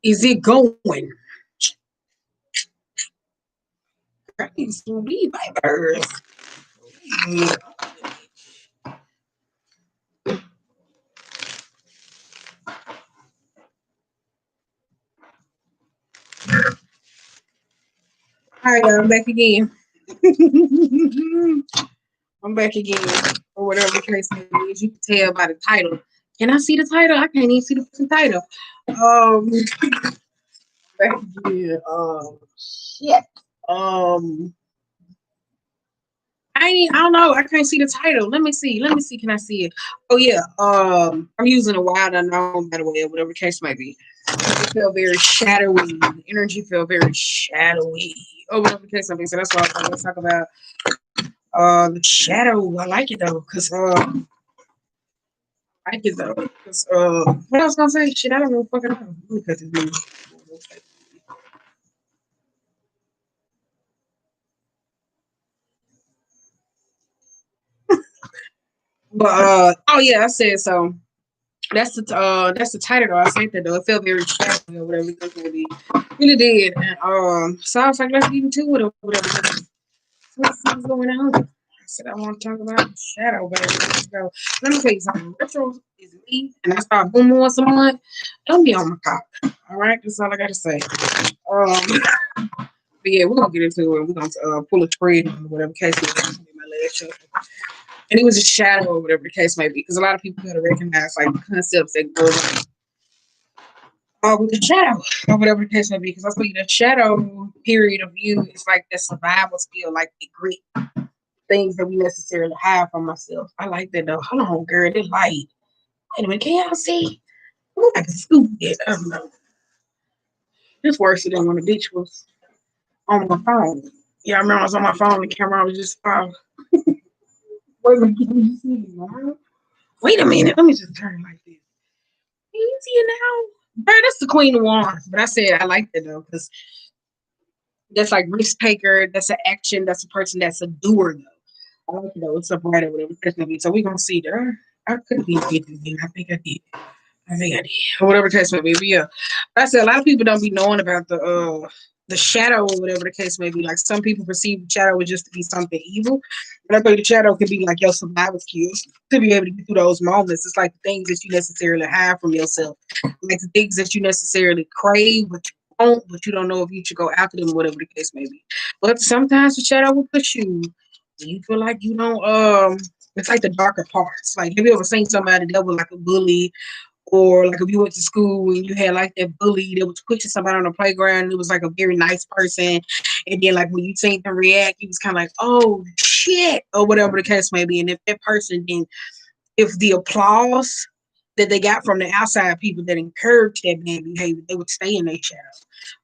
Is it going? Praise be my birth. All right, I'm back again. I'm back again, or whatever the case may be. As you can tell by the title. Can I see the title? I can't even see the fucking title. Um, back again. Shit. Um, I don't know. I can't see the title. Let me see. Let me see. Can I see it? Oh yeah. I'm using a wild unknown, by the way, or whatever the case might be. It felt very shadowy. The energy felt very shadowy. Oh, whatever the case might be. So that's why I want to talk about the shadow. I like it though, cause I like it though, cause what I was gonna say? Shit, I don't know. Fucking know. Let me cut this video. But oh yeah, I said so. That's the title though. I said that though. It felt very shadowy or whatever it really, really did. And so I was like, let's get into it or whatever. What's going on? I said I want to talk about shadow, baby. Let's go. Let me tell you something. Retro is me, and I start booming once a month. Don't be on my cock. All right, that's all I gotta say. But yeah, we're gonna get into it. We're gonna pull a thread or whatever case may be. My last show. And it was a shadow or whatever the case may be, because a lot of people gotta recognize like the concepts that go with the shadow or whatever the case may be. Because I feel the shadow period of you is like the survival skill, like the grit things that we necessarily have from myself. I like that though. Hold on, girl, it's light. Wait a minute, can y'all see? Ooh, I can scoop it. I don't know. It's worse than when the bitch was on my phone. Yeah, I remember I was on my phone. The camera was just wait a minute, can you see me now? Wait a minute, let me just turn like this. Can you see it now? Girl, that's the Queen of Wands. But I said I like that though, because that's like risk taker. That's an action. That's a person that's a doer though. I like it though. It's a brighter whatever. So we're gonna see there. I could be 50. I think I did. I think I did. Or whatever the case may be. But yeah. Like I said a lot of people don't be knowing about the shadow or whatever the case may be. Like some people perceive the shadow as just to be something evil. But I think the shadow could be like your survival skills to be able to get through those moments. It's like the things that you necessarily hide from yourself. Like the things that you necessarily crave, but you don't, but you don't know if you should go after them, whatever the case may be. But sometimes the shadow will push you. You feel like you don't it's like the darker parts. Like have you ever seen somebody that was like a bully, or like if you went to school and you had like that bully that was pushing somebody on the playground and it was like a very nice person, and then like when you seen them react, you was kind of like, oh shit, or whatever the case may be. And if that person then, if the applause that they got from the outside people that encouraged that bad behavior, they would stay in their shadow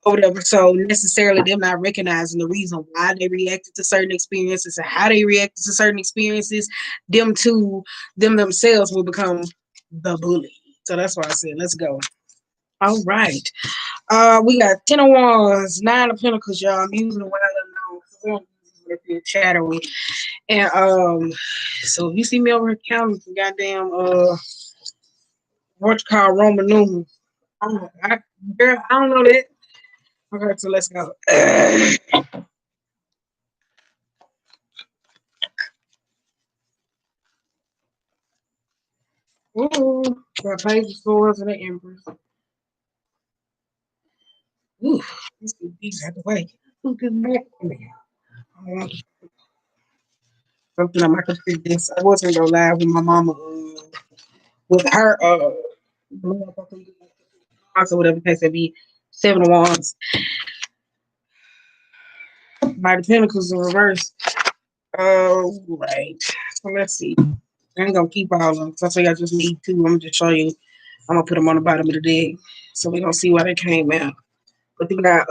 or whatever. So necessarily them not recognizing the reason why they reacted to certain experiences and how they reacted to certain experiences, them themselves will become the bully. So that's why I said, let's go. All right. We got 10 of Wands, 9 of Pentacles, y'all. I'm using the one I don't know. If you're shadowy. And so if you see me over here counting some goddamn what you call Roman numerals. Girl, I don't know that. Okay, so let's go. Ooh, got Page of Swords and the Empress. Ooh, let's get these out of the way. Who can back from me? Something I might consider this. I wasn't gonna lie with my mama with her or whatever case it be. 7 of Wands. By the Pentacles in reverse. Oh, right. So let's see. I ain't gonna keep all of them because I say I just need 2. I'm gonna just show you. I'm gonna put them on the bottom of the deck. So we're gonna see why they came out. But they got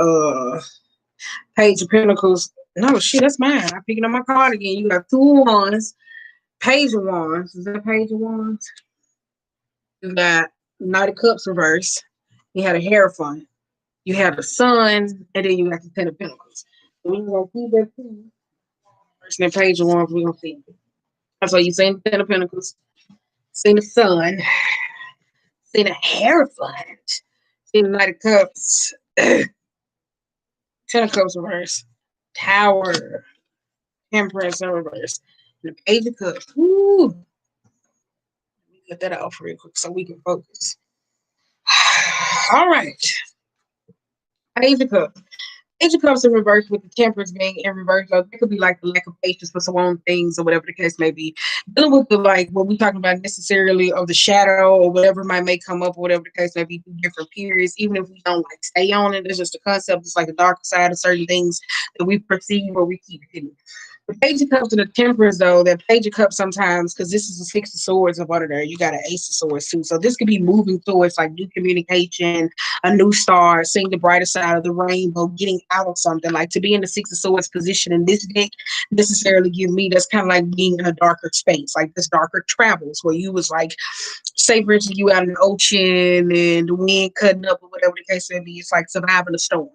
Page of Pentacles. No shit, that's mine. I'm picking up my card again. You got 2 Wands, Page of Wands. Is that Page of Wands? You got Knight of Cups reverse. You had a Hierophant. You have the Sun, and then you got the 10 of Pentacles. So we're gonna keep that 2. First that Page of Wands, we're gonna see. That's why you seen the 10 of Pentacles, seen the Sun, seen a Hierophant, In Knight of Cups, Ten of Cups reverse, Tower, Empress in reverse, and the Page of Cups. Woo! Let me get that off real quick so we can focus. All right, Page of Cups. Page of Cups in reverse with the Temperance being in reverse. So it could be like the lack of patience for someone things or whatever the case may be. Dealing with the like what we talking about necessarily of the shadow or whatever may come up or whatever the case may be through different periods. Even if we don't like stay on it, it's just a concept. It's like a darker side of certain things that we perceive or we keep hidden. The Page of Cups and the Temperance, though, that Page of Cups sometimes, because this is the Six of Swords up under there, you got an Ace of Swords too. So this could be moving towards like new communication, a new star, seeing the brighter side of the rainbow, getting out of something. Like to be in the Six of Swords position in this deck necessarily give me that's kind of like being in a darker space, like this darker travels where you was like, say for instance, you out in the ocean and the wind cutting up or whatever the case may be. It's like surviving a storm.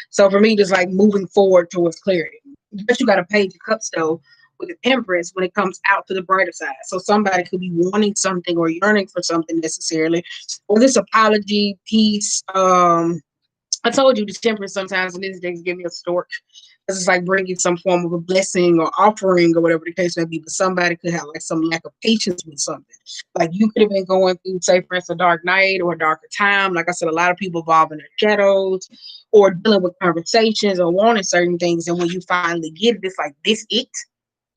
So for me, just like moving forward towards clarity. But you got a Page of Cups though with the Temperance when it comes out to the brighter side. So somebody could be wanting something or yearning for something necessarily, or this apology, peace. I told you the Temperance sometimes in these days give me a stork. Because it's like bringing some form of a blessing or offering or whatever the case may be. But somebody could have like some lack of patience with something. Like you could have been going through, say, for instance, a dark night or a darker time. Like I said, a lot of people involved in their shadows or dealing with conversations or wanting certain things. And when you finally get it, it's like, this it.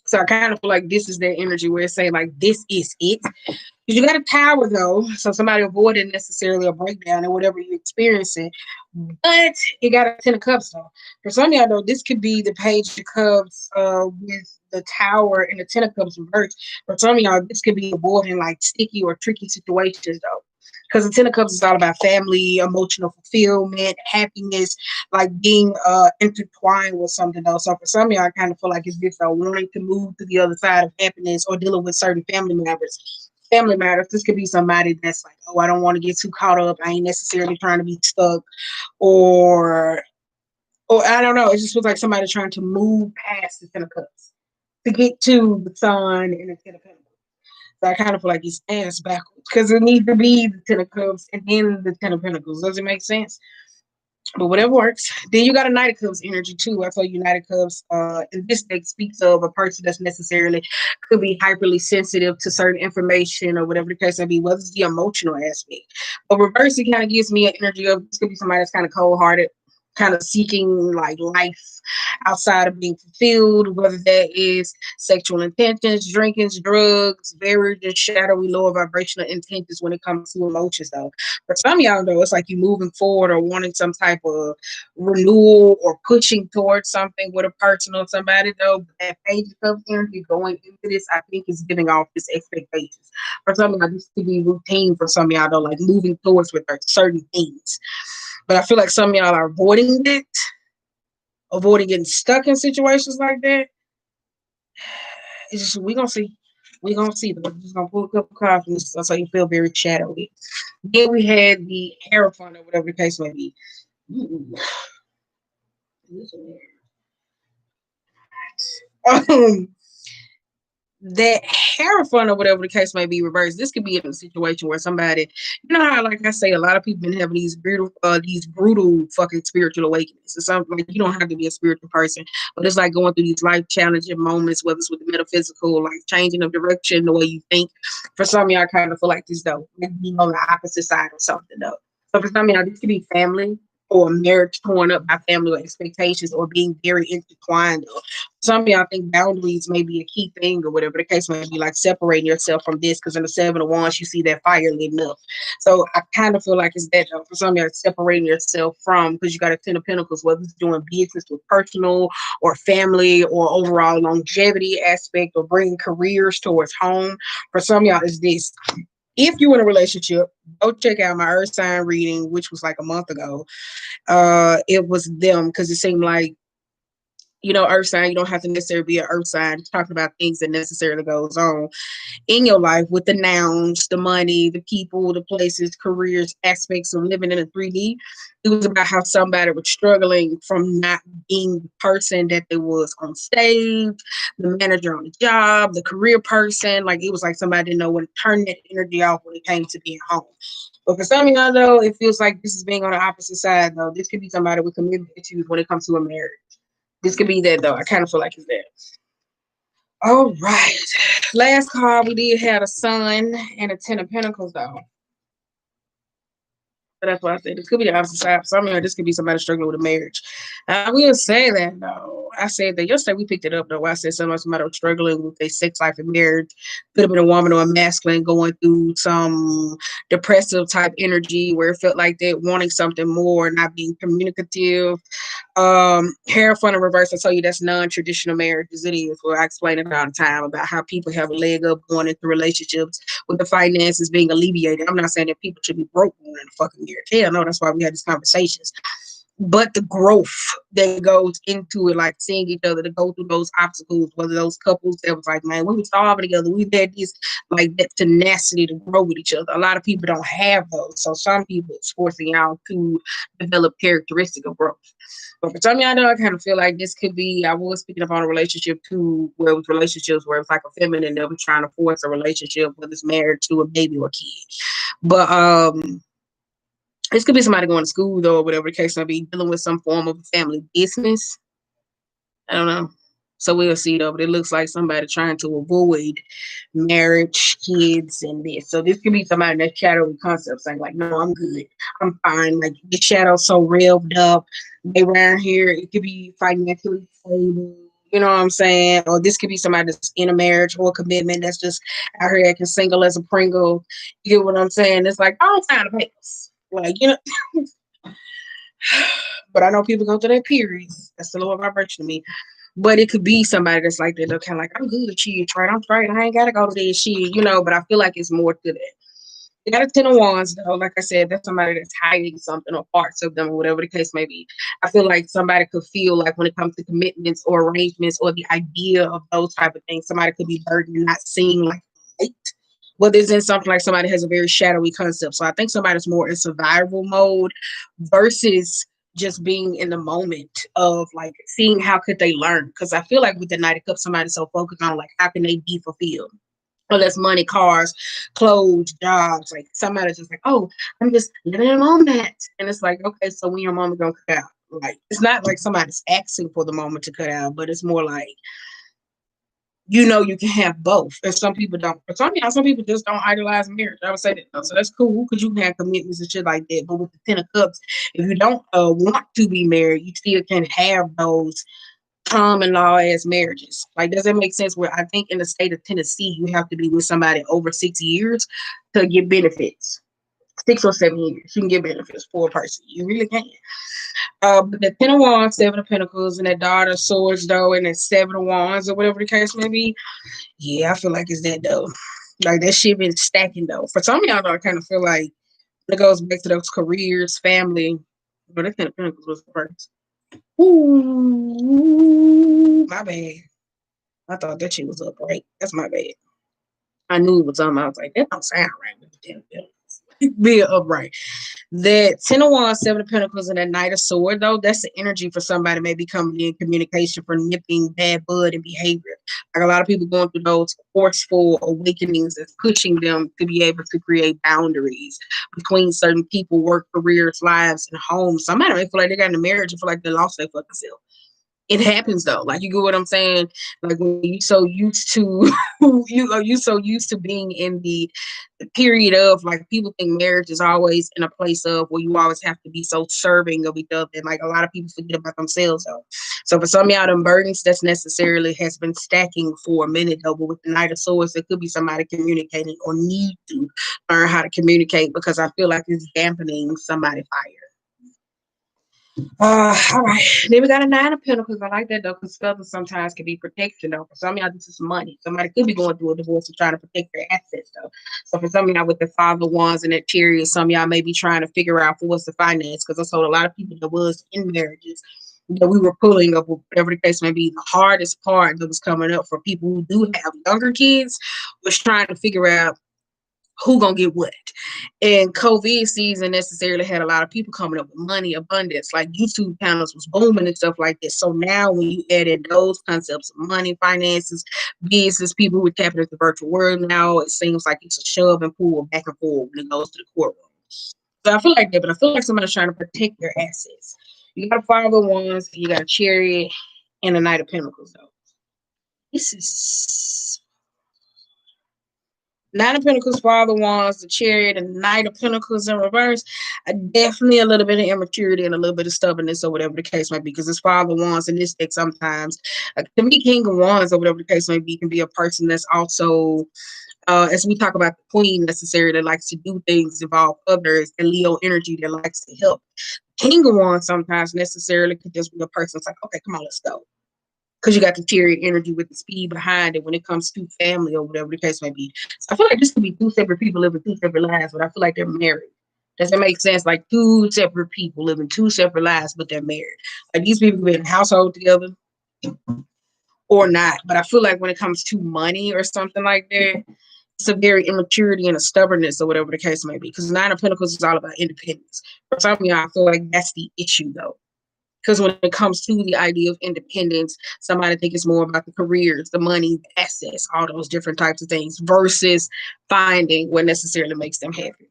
So I kind of feel like this is their energy where it's saying like, this is it. Because you got a tower though, so somebody avoided necessarily a breakdown or whatever you're experiencing. But you got a Ten of Cups though. For some of y'all though, this could be the Page of Cups with the Tower and the Ten of Cups reversed. For some of y'all, this could be avoiding like sticky or tricky situations though. Because the Ten of Cups is all about family, emotional fulfillment, happiness, like being intertwined with something else. So for some of y'all, I kind of feel like it's just wanting to move to the other side of happiness or dealing with certain family matters. This could be somebody that's like, oh, I don't want to get too caught up. I ain't necessarily trying to be stuck, or I don't know. It just feels like somebody trying to move past the Ten of Cups to get to the Sun and the Ten of Pentacles. So I kind of feel like it's ass backwards because it needs to be the Ten of Cups and then the Ten of Pentacles. Does it make sense? But whatever works. Then you got a Knight of Cups energy too. I told you Knight of Cups in this deck speaks of a person that's necessarily could be hyperly sensitive to certain information or whatever the case may be, whether it's the emotional aspect. But reverse, it kind of gives me an energy of this could be somebody that's kind of cold hearted, kind of seeking like life outside of being fulfilled, whether that is sexual intentions, drinking, drugs, very just shadowy, lower vibrational intentions when it comes to emotions though. For some of y'all though, it's like you moving forward or wanting some type of renewal or pushing towards something with a person or somebody though. But that Page of Cups energy going into this, I think is giving off this expectations. For some of y'all, this could be routine for some of y'all though, like moving towards with certain things. But I feel like some of y'all are avoiding that, avoiding getting stuck in situations like that. It's just we gonna see. We gonna see. We're just gonna pull a couple cards from this so you feel very shadowy. Then we had the Hierophant or whatever the case may be. Ooh. Um, that Hierophant or whatever the case may be reversed. This could be in a situation where somebody, you know how like I say, a lot of people been having these brutal fucking spiritual awakenings. It's something like you don't have to be a spiritual person, but it's like going through these life challenging moments, whether it's with the metaphysical, like changing of direction, the way you think. For some of y'all, I kind of feel like this though, like being on the opposite side of something though. So for some of y'all, this could be family or marriage torn up by family or expectations or being very intertwined. Some of y'all think boundaries may be a key thing or whatever the case may be, like separating yourself from this because in the Seven of Wands you see that fire lit up. So I kind of feel like it's that for some of y'all separating yourself from because you got a Ten of Pentacles, whether it's doing business with personal or family or overall longevity aspect or bringing careers towards home. For some of y'all, is this. If you're in a relationship, go check out my Earth sign reading, which was like a month ago. It was them because it seemed like earth sign. You don't have to necessarily be an earth sign talking about things that necessarily goes on in your life with the nouns, the money, the people, the places, careers, aspects of living in a 3D. It was about how somebody was struggling from not being the person that they was on stage, the manager on the job, the career person. Like it was like somebody didn't know when to turn that energy off when it came to being home. But for some of y'all though, it feels like this is being on the opposite side though. This could be somebody with commitment issues when it comes to a marriage. This could be that though. I kind of feel like it's that. All right. Last card we did have a sun and a 10 of Pentacles though. So that's why I said this could be the opposite side. For some of you, this could be somebody struggling with a marriage. I will say that though. I said that yesterday we picked it up though. I said somebody was struggling with their sex life and marriage. Could have been a woman or a masculine going through some depressive type energy where it felt like they're wanting something more, not being communicative. Hair front and reverse, I tell you that's non-traditional marriages. It is where I explain it all the time about how people have a leg up going into relationships with the finances being alleviated. I'm not saying that people should be broke going in a fucking marriage. Hell no, that's why we had these conversations. But the growth that goes into it, like seeing each other to go through those obstacles, whether those couples that was like, man, we were starving together, we've had this, like that tenacity to grow with each other. A lot of people don't have those. So some people it's forcing y'all to develop characteristic of growth. But for some of y'all know, I kind of feel like this could be, I was speaking about a relationship too, where it was relationships where it's like a feminine that was trying to force a relationship, whether it's married to a baby or a kid. But this could be somebody going to school though, or whatever the case may be, dealing with some form of family business. I don't know. So we'll see though, but it looks like somebody trying to avoid marriage, kids, and this. So this could be somebody that's shadowy concepts saying like, no, I'm good. I'm fine. Like the shadow's so revved up. They around here, it could be financially stable. You know what I'm saying? Or this could be somebody that's in a marriage or a commitment that's just out here acting single as a Pringle. You get what I'm saying? It's like, all time to papers. Like, but I know people go through their periods. That's the lower vibration to me. But it could be somebody that's like that. They're kind of like, I'm good at shit, right? I'm straight. I ain't got to go to this shit. But I feel like it's more to that. You got a 10 of Wands, though. Like I said, that's somebody that's hiding something or parts of them or whatever the case may be. I feel like somebody could feel like when it comes to commitments or arrangements or the idea of those type of things, somebody could be burdened and not seeing like light. Whether it's in something like somebody has a very shadowy concept. So I think somebody's more in survival mode versus just being in the moment of like seeing how could they learn. Because I feel like with the Knight of Cups, somebody's so focused on like how can they be fulfilled. Well, that's money, cars, clothes, jobs. Like somebody's just like, oh, I'm just living in a moment. And it's like, okay, so when your moment gonna cut out? Like it's not like somebody's asking for the moment to cut out, but it's more like you can have both. And some people don't. For some people just don't idolize marriage. I would say that. So that's cool because you can have commitments and shit like that. But with the 10 of Cups, if you don't want to be married, you still can have those common law as marriages. Like, does that make sense? Where I think in the state of Tennessee, you have to be with somebody over 6 years to get benefits. 6 or 7 years, you can get benefits for a person. You really can. But the 10 of Wands, 7 of Pentacles, and that Daughter of Swords, though, and that 7 of Wands, or whatever the case may be. Yeah, I feel like it's that, though. Like, that shit been stacking, though. For some of y'all, though, I kind of feel like it goes back to those careers, family. But that 10 of Pentacles was the first. Ooh, my bad. I thought that shit was upright. That's my bad. I knew it was something. I was like, that don't sound right with the 10 of Pentacles. Be upright. That 10 of Wands, 7 of Pentacles, and that Knight of Sword, though, that's the energy for somebody maybe coming in communication for nipping bad blood and behavior. Like a lot of people going through those forceful awakenings that's pushing them to be able to create boundaries between certain people, work, careers, lives, and homes. Somebody may feel like they got in a marriage and feel like they lost their fucking self. It happens though. Like you get what I'm saying? Like when you so used to you so used to being in the period of like people think marriage is always in a place of where you always have to be so serving of each other. And like a lot of people forget about themselves though. So for some of y'all them burdens that's necessarily has been stacking for a minute though, but with the Knight of Swords, it could be somebody communicating or need to learn how to communicate because I feel like it's dampening somebody's fire. All right. Then we got a 9 of Pentacles. I like that though, because feathers sometimes can be protection though. For some of y'all, this is money. Somebody could be going through a divorce and trying to protect their assets though. So for some of y'all with the Father Wands and that Chariot, some of y'all may be trying to figure out for what's the finance. Because I told a lot of people that was in marriages that we were pulling up, whatever the case may be. The hardest part that was coming up for people who do have younger kids was trying to figure out who gonna get what. And COVID season necessarily had a lot of people coming up with money abundance, like YouTube channels was booming and stuff like this. So now when you added those concepts of money, finances, business, people who are tapping into the virtual world, now it seems like it's a shove and pull back and forth when it goes to the courtroom. So I feel like that, but I feel like somebody's trying to protect their assets. You got a Five of Wands, you got a Chariot, and a Knight of Pentacles. Though this is Nine of Pentacles, Father Wands, the Chariot, and Knight of Pentacles in reverse. Definitely a little bit of immaturity and a little bit of stubbornness, or whatever the case might be, because it's Father Wands in this deck sometimes. To me, King of Wands, or whatever the case might be, can be a person that's also, as we talk about the Queen necessarily, that likes to do things, involve others, and Leo energy that likes to help. King of Wands sometimes necessarily could just be a person that's like, okay, come on, let's go. Because you got the Chariot energy with the speed behind it when it comes to family or whatever the case may be. So I feel like this could be two separate people living two separate lives, but I feel like they're married. Does that make sense? Like two separate people living two separate lives, but they're married. Like these people be in a household together or not. But I feel like when it comes to money or something like that, it's a very immaturity and a stubbornness or whatever the case may be. Because Nine of Pentacles is all about independence. For some of y'all, I feel like that's the issue though. Because when it comes to the idea of independence, somebody think it's more about the careers, the money, the assets, all those different types of things versus finding what necessarily makes them happy.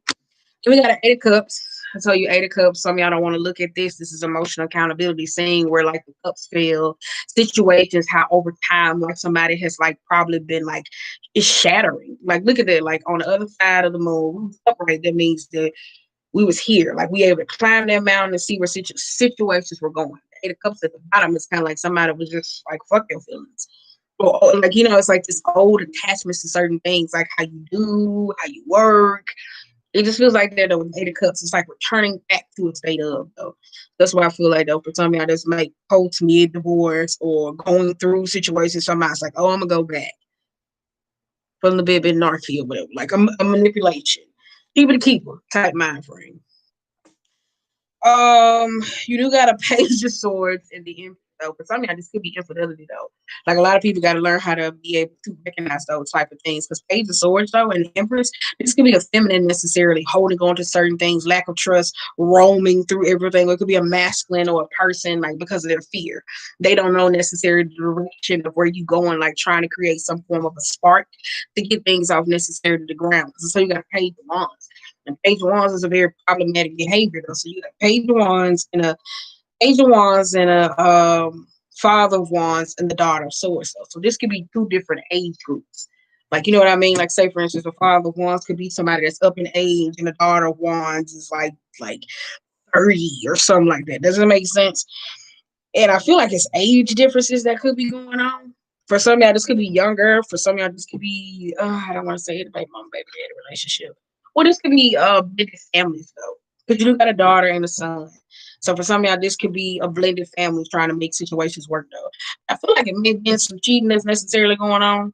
Then we got an Eight of Cups. I tell you, Eight of Cups. Some of y'all don't want to look at this. This is emotional accountability, seeing where like the cups fail, situations, how over time, like somebody has like probably been like, it's shattering. Like, look at that. Like on the other side of the moon, upright. That means that we was here. Like we able to climb that mountain and see where situations were going. The Eight of Cups at the bottom is kind of like somebody was just like, fuck your feelings. Or like, it's like this old attachments to certain things, like how you do, how you work. It just feels like that though with Eight of Cups. It's like returning back to a state of though. That's why I feel like though for some of y'all that's like post mid divorce or going through situations, somebody's like, oh, I'm gonna go back. Feeling a bit narky or whatever. Like a manipulation. Keep it a keeper type mind frame. You do got a Page of Swords in the Empress though. For some of y'all, this could be infidelity though. Like a lot of people got to learn how to be able to recognize those type of things. Because Page of Swords though and the Empress, this could be a feminine necessarily holding on to certain things, lack of trust, roaming through everything. Or it could be a masculine or a person like because of their fear. They don't know necessarily the direction of where you going, like trying to create some form of a spark to get things off necessarily to the ground. So you got Page of Wands. And Page of Wands is a very problematic behavior, though. So you got Page of Wands and a Page of Wands and a Father of Wands and the Daughter of Swords. So this could be two different age groups. Like, you know what I mean? Like, say for instance, the Father of Wands could be somebody that's up in age, and the Daughter of Wands is like 30 or something like that. Does it make sense? And I feel like it's age differences that could be going on. For some of y'all, this could be younger. For some of y'all, this could be, I don't want to say it, baby mom, baby daddy relationship. Well, this could be blended families, though. Because you got a daughter and a son. So for some of y'all, this could be a blended family trying to make situations work, though. I feel like it may be some cheating that's necessarily going on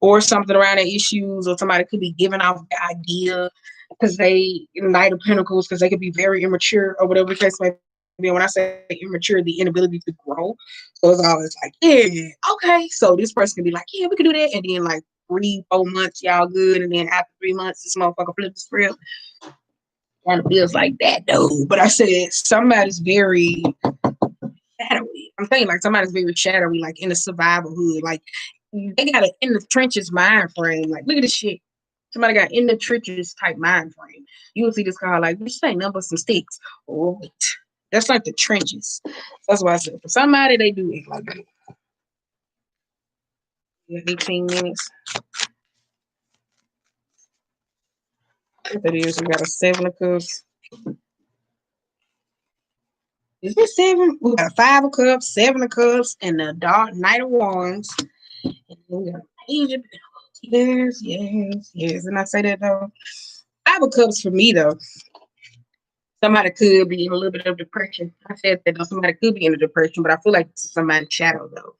or something around the issues, or somebody could be giving off the idea because they, Knight of Pentacles, because they could be very immature or whatever the case may be. When I say immature, the inability to grow. So it's always like, yeah, okay. So this person can be like, yeah, we can do that. And then like 3-4 months, y'all good. And then after 3 months, this motherfucker flips the script. Kind of feels like that though. But I said somebody's very shadowy. I'm saying like somebody's very shadowy, like in the survival hood. Like they got an in the trenches mind frame. Like, look at this shit. Somebody got in the trenches type mind frame. You will see this car like, this ain't nothing but some sticks. Right. That's like the trenches. That's why I said for somebody they do it like that. 18 minutes. What that is, we got a 7 of cups. Is this 7? We got a 5 of cups, 7 of cups, and the dark Knight of Wands. And we got a Page of Pentacles. Yes. And I say that though. 5 of cups for me though. Somebody could be in a little bit of depression. I said that though, somebody could be in a depression, but I feel like this is somebody's shadow though.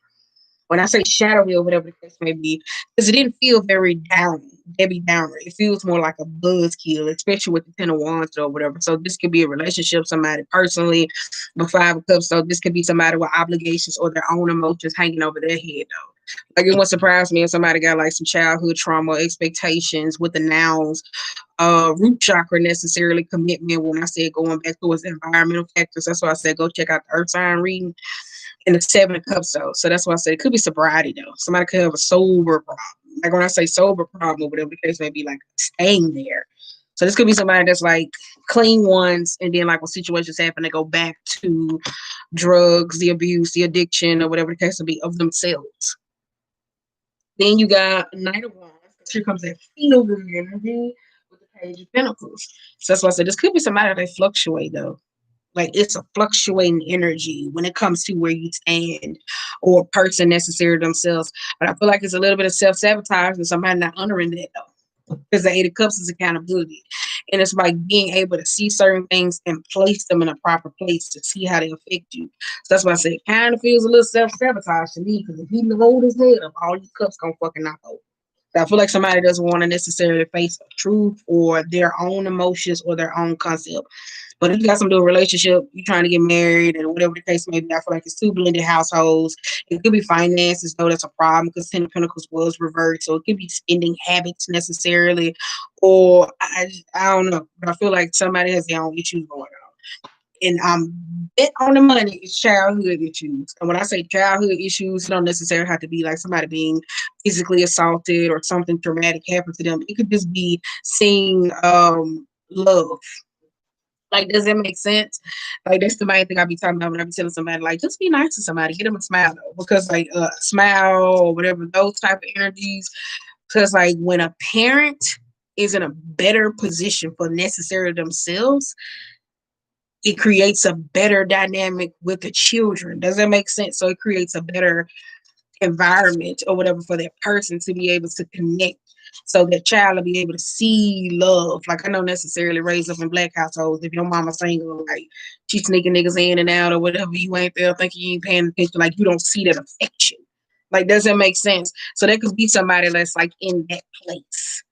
When I say shadowy or whatever the case may be, because it didn't feel very down, Debbie Downer. It feels more like a buzzkill, especially with the Ten of Wands or whatever. So this could be a relationship, somebody personally, but Five of Cups. So this could be somebody with obligations or their own emotions hanging over their head, though. Like it wouldn't surprise me if somebody got like some childhood trauma, expectations with the nouns, root chakra necessarily, commitment. When I said going back towards environmental factors, that's why I said go check out the Earth sign reading and the Seven of Cups though. So that's why I said it could be sobriety though. Somebody could have a sober problem. Like when I say sober problem, whatever the case may be, like staying there. So this could be somebody that's like clean once, and then like when situations happen, they go back to drugs, the abuse, the addiction, or whatever the case may be of themselves. Then you got Knight of Wands. Here comes that feel good energy with the Page of Pentacles. So that's why I said this could be somebody that fluctuate though. Like it's a fluctuating energy when it comes to where you stand or a person necessary themselves. But I feel like it's a little bit of self-sabotage and somebody not honoring that though. Because the Eight of Cups is accountability. And it's like being able to see certain things and place them in a proper place to see how they affect you. So that's why I say it kind of feels a little self-sabotage to me. Because if he hold his head up, all these cups gonna fucking knock over. I feel like somebody doesn't want to necessarily face the truth or their own emotions or their own concept. But if you got some new relationship, you trying to get married and whatever the case may be, I feel like it's two blended households. It could be finances, though that's a problem because Ten of Pentacles was reversed. So it could be spending habits necessarily, or I don't know. But I feel like somebody has their own issues going on. And bet on the money is childhood issues. And when I say childhood issues, it don't necessarily have to be like somebody being physically assaulted or something traumatic happened to them. It could just be seeing love. Like, does that make sense? Like, that's the main thing I be talking about when I be telling somebody, like, just be nice to somebody, get them a smile though, because like smile or whatever those type of energies. Because like when a parent is in a better position for necessarily themselves, it creates a better dynamic with the children. Does that make sense? So it creates a better environment or whatever for that person to be able to connect, so that child will be able to see love. Like I know necessarily raised up in black households, if your mama single, like she sneaking niggas in and out or whatever, you ain't there thinking you ain't paying attention, like you don't see that affection. Like, does that make sense? So that could be somebody that's like in that place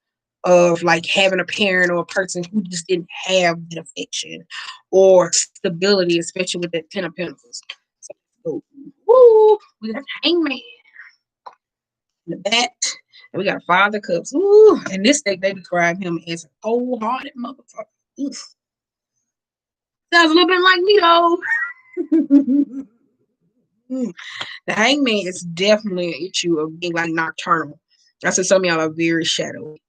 of like having a parent or a person who just didn't have that affection or stability, especially with that Ten of Pentacles. So, woo, we got Hangman in the back. And we got Father Cups. Ooh, and this deck, they describe him as a cold-hearted motherfucker. Oof. Sounds a little bit like me, though. The Hangman is definitely an issue of being like nocturnal. I said some of y'all are very shadowy.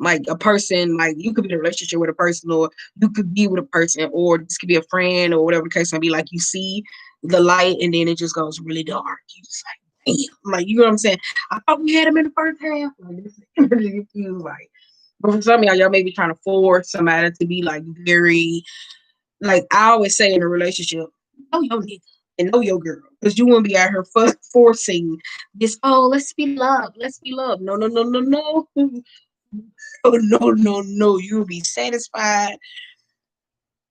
Like a person, like you could be in a relationship with a person, or you could be with a person, or this could be a friend, or whatever the case may be. Like you see the light, and then it just goes really dark. You just like, damn, like you know what I'm saying? I thought we had him in the first half. Like this is really feels like. But for some of y'all may be trying to force somebody to be like very, like I always say in a relationship, know your nigga and know your girl, because you won't be out here forcing this. Oh, let's be loved. Let's be loved. No, no, no, no, no. Oh, no, no, no. You'll be satisfied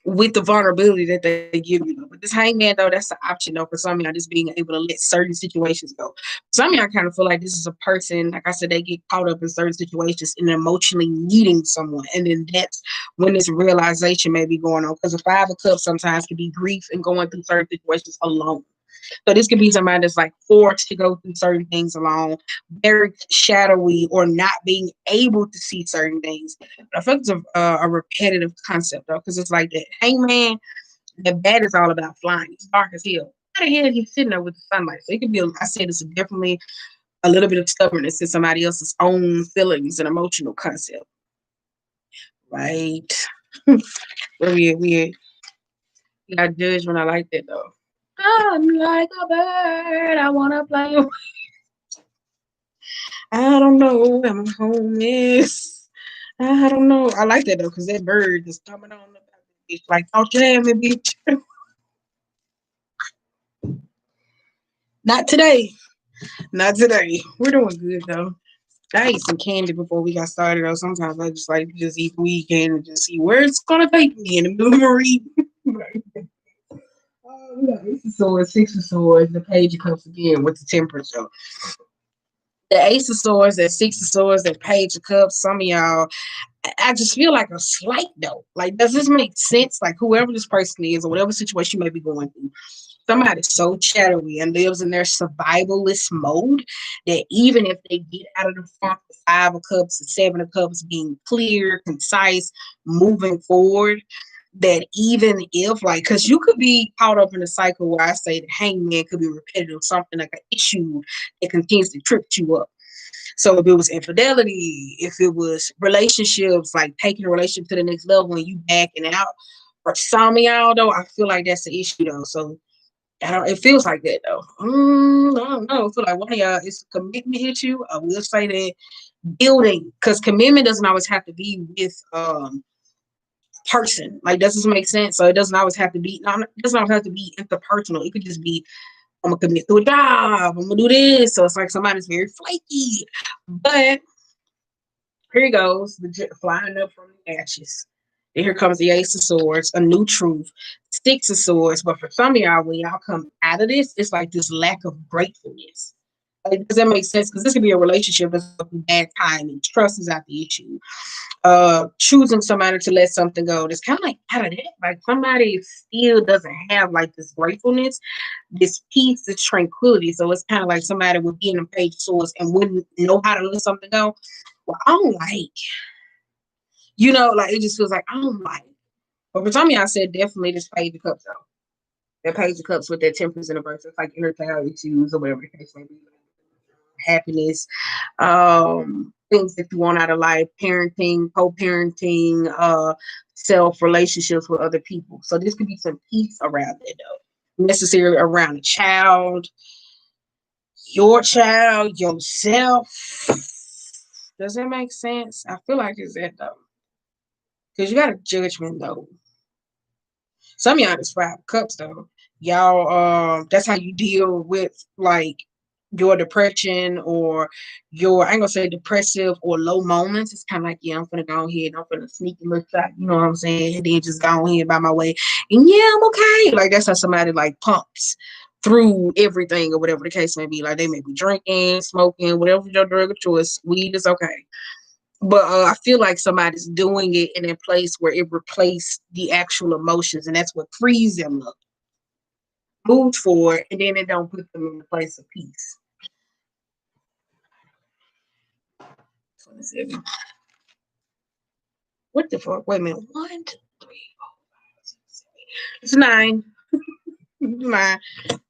with the vulnerability that they give you. But this hangman, though, that's the option, though, for some of y'all, just being able to let certain situations go. Some of y'all kind of feel like this is a person, like I said, they get caught up in certain situations and emotionally needing someone. And then that's when this realization may be going on. Because the Five of Cups sometimes can be grief and going through certain situations alone. So this could be somebody that's like forced to go through certain things alone, very shadowy, or not being able to see certain things. But I feel it's a repetitive concept though, because it's like that hangman, that bat is all about flying. It's dark as hell. How the hell is he sitting there with the sunlight? So it could be, I said, it's definitely a little bit of stubbornness in somebody else's own feelings and emotional concept. Right. Where we got judgment. I like that though. I'm like a bird. I wanna play. I don't know where my home is. I don't know. I like that though, because that bird is coming on the bitch. Like, don't you have me, bitch? Not today. Not today. We're doing good though. I ate some candy before we got started though. Sometimes I just like to just eat the weekend and just see where it's gonna take me in the middle of reading. Ace of Swords, Six of Swords, the Page of Cups again with the Temperance. So the Ace of Swords, that Six of Swords, that Page of Cups. Some of y'all, I just feel like a slight though. Like, does this make sense? Like, whoever this person is or whatever situation you may be going through, somebody's so shadowy and lives in their survivalist mode that even if they get out of the funk, the Five of Cups, the Seven of Cups, being clear, concise, moving forward, that even if, like, because you could be caught up in a cycle where I say the hangman could be repetitive, something like an issue that continues to trip you up. So if it was infidelity, if it was relationships, like taking a relationship to the next level and you backing out, for some of y'all though, I feel like that's the issue though. So I don't. It feels like that though. I don't know. I feel like one of y'all is a commitment issue. I will say that building, because commitment doesn't always have to be with person. Like, does this make sense? So it doesn't always have to be. No, it doesn't always have to be interpersonal. It could just be, I'm gonna commit to a job. I'm gonna do this. So it's like somebody's very flaky. But here he goes, flying up from the ashes. And here comes the Ace of Swords, a new truth, Six of Swords. But for some of y'all, when y'all come out of this, it's like this lack of gratefulness. Like, does that make sense? Because this could be a relationship that's bad timing. Trust is out the issue. Choosing somebody to let something go. It's kind of like out of that. Like, somebody still doesn't have like this gratefulness, this peace, this tranquility. So it's kind of like somebody would be in a Page of Swords and wouldn't know how to let something go. Well, I don't like, like, it just feels like I don't like. But for some of y'all said definitely this Page of Cups though. That Page of Cups with that Temperance in the verse. It's like inner child issues or whatever the case may be. Happiness, things that you want out of life, parenting, co-parenting, self relationships with other people. So this could be some peace around it though. Necessarily around a child, your child, yourself. Does that make sense? I feel like it's that though. Because you got a judgment though. Some of y'all just Five Cups though. Y'all, that's how you deal with like your depression or your, I ain't gonna say depressive or low moments. It's kind of like, yeah, I'm gonna go ahead, I'm gonna sneak and look shot, you know what I'm saying? And then just go ahead by my way. And yeah, I'm okay. Like, that's how somebody like pumps through everything or whatever the case may be. Like, they may be drinking, smoking, whatever your drug of choice, weed is okay. But I feel like somebody's doing it in a place where it replaced the actual emotions, and that's what frees them up, moves forward, and then it don't put them in a place of peace. 27. What the fuck? Wait a minute. 1, 2, 3, 4, 5, 6, 7. It's 9.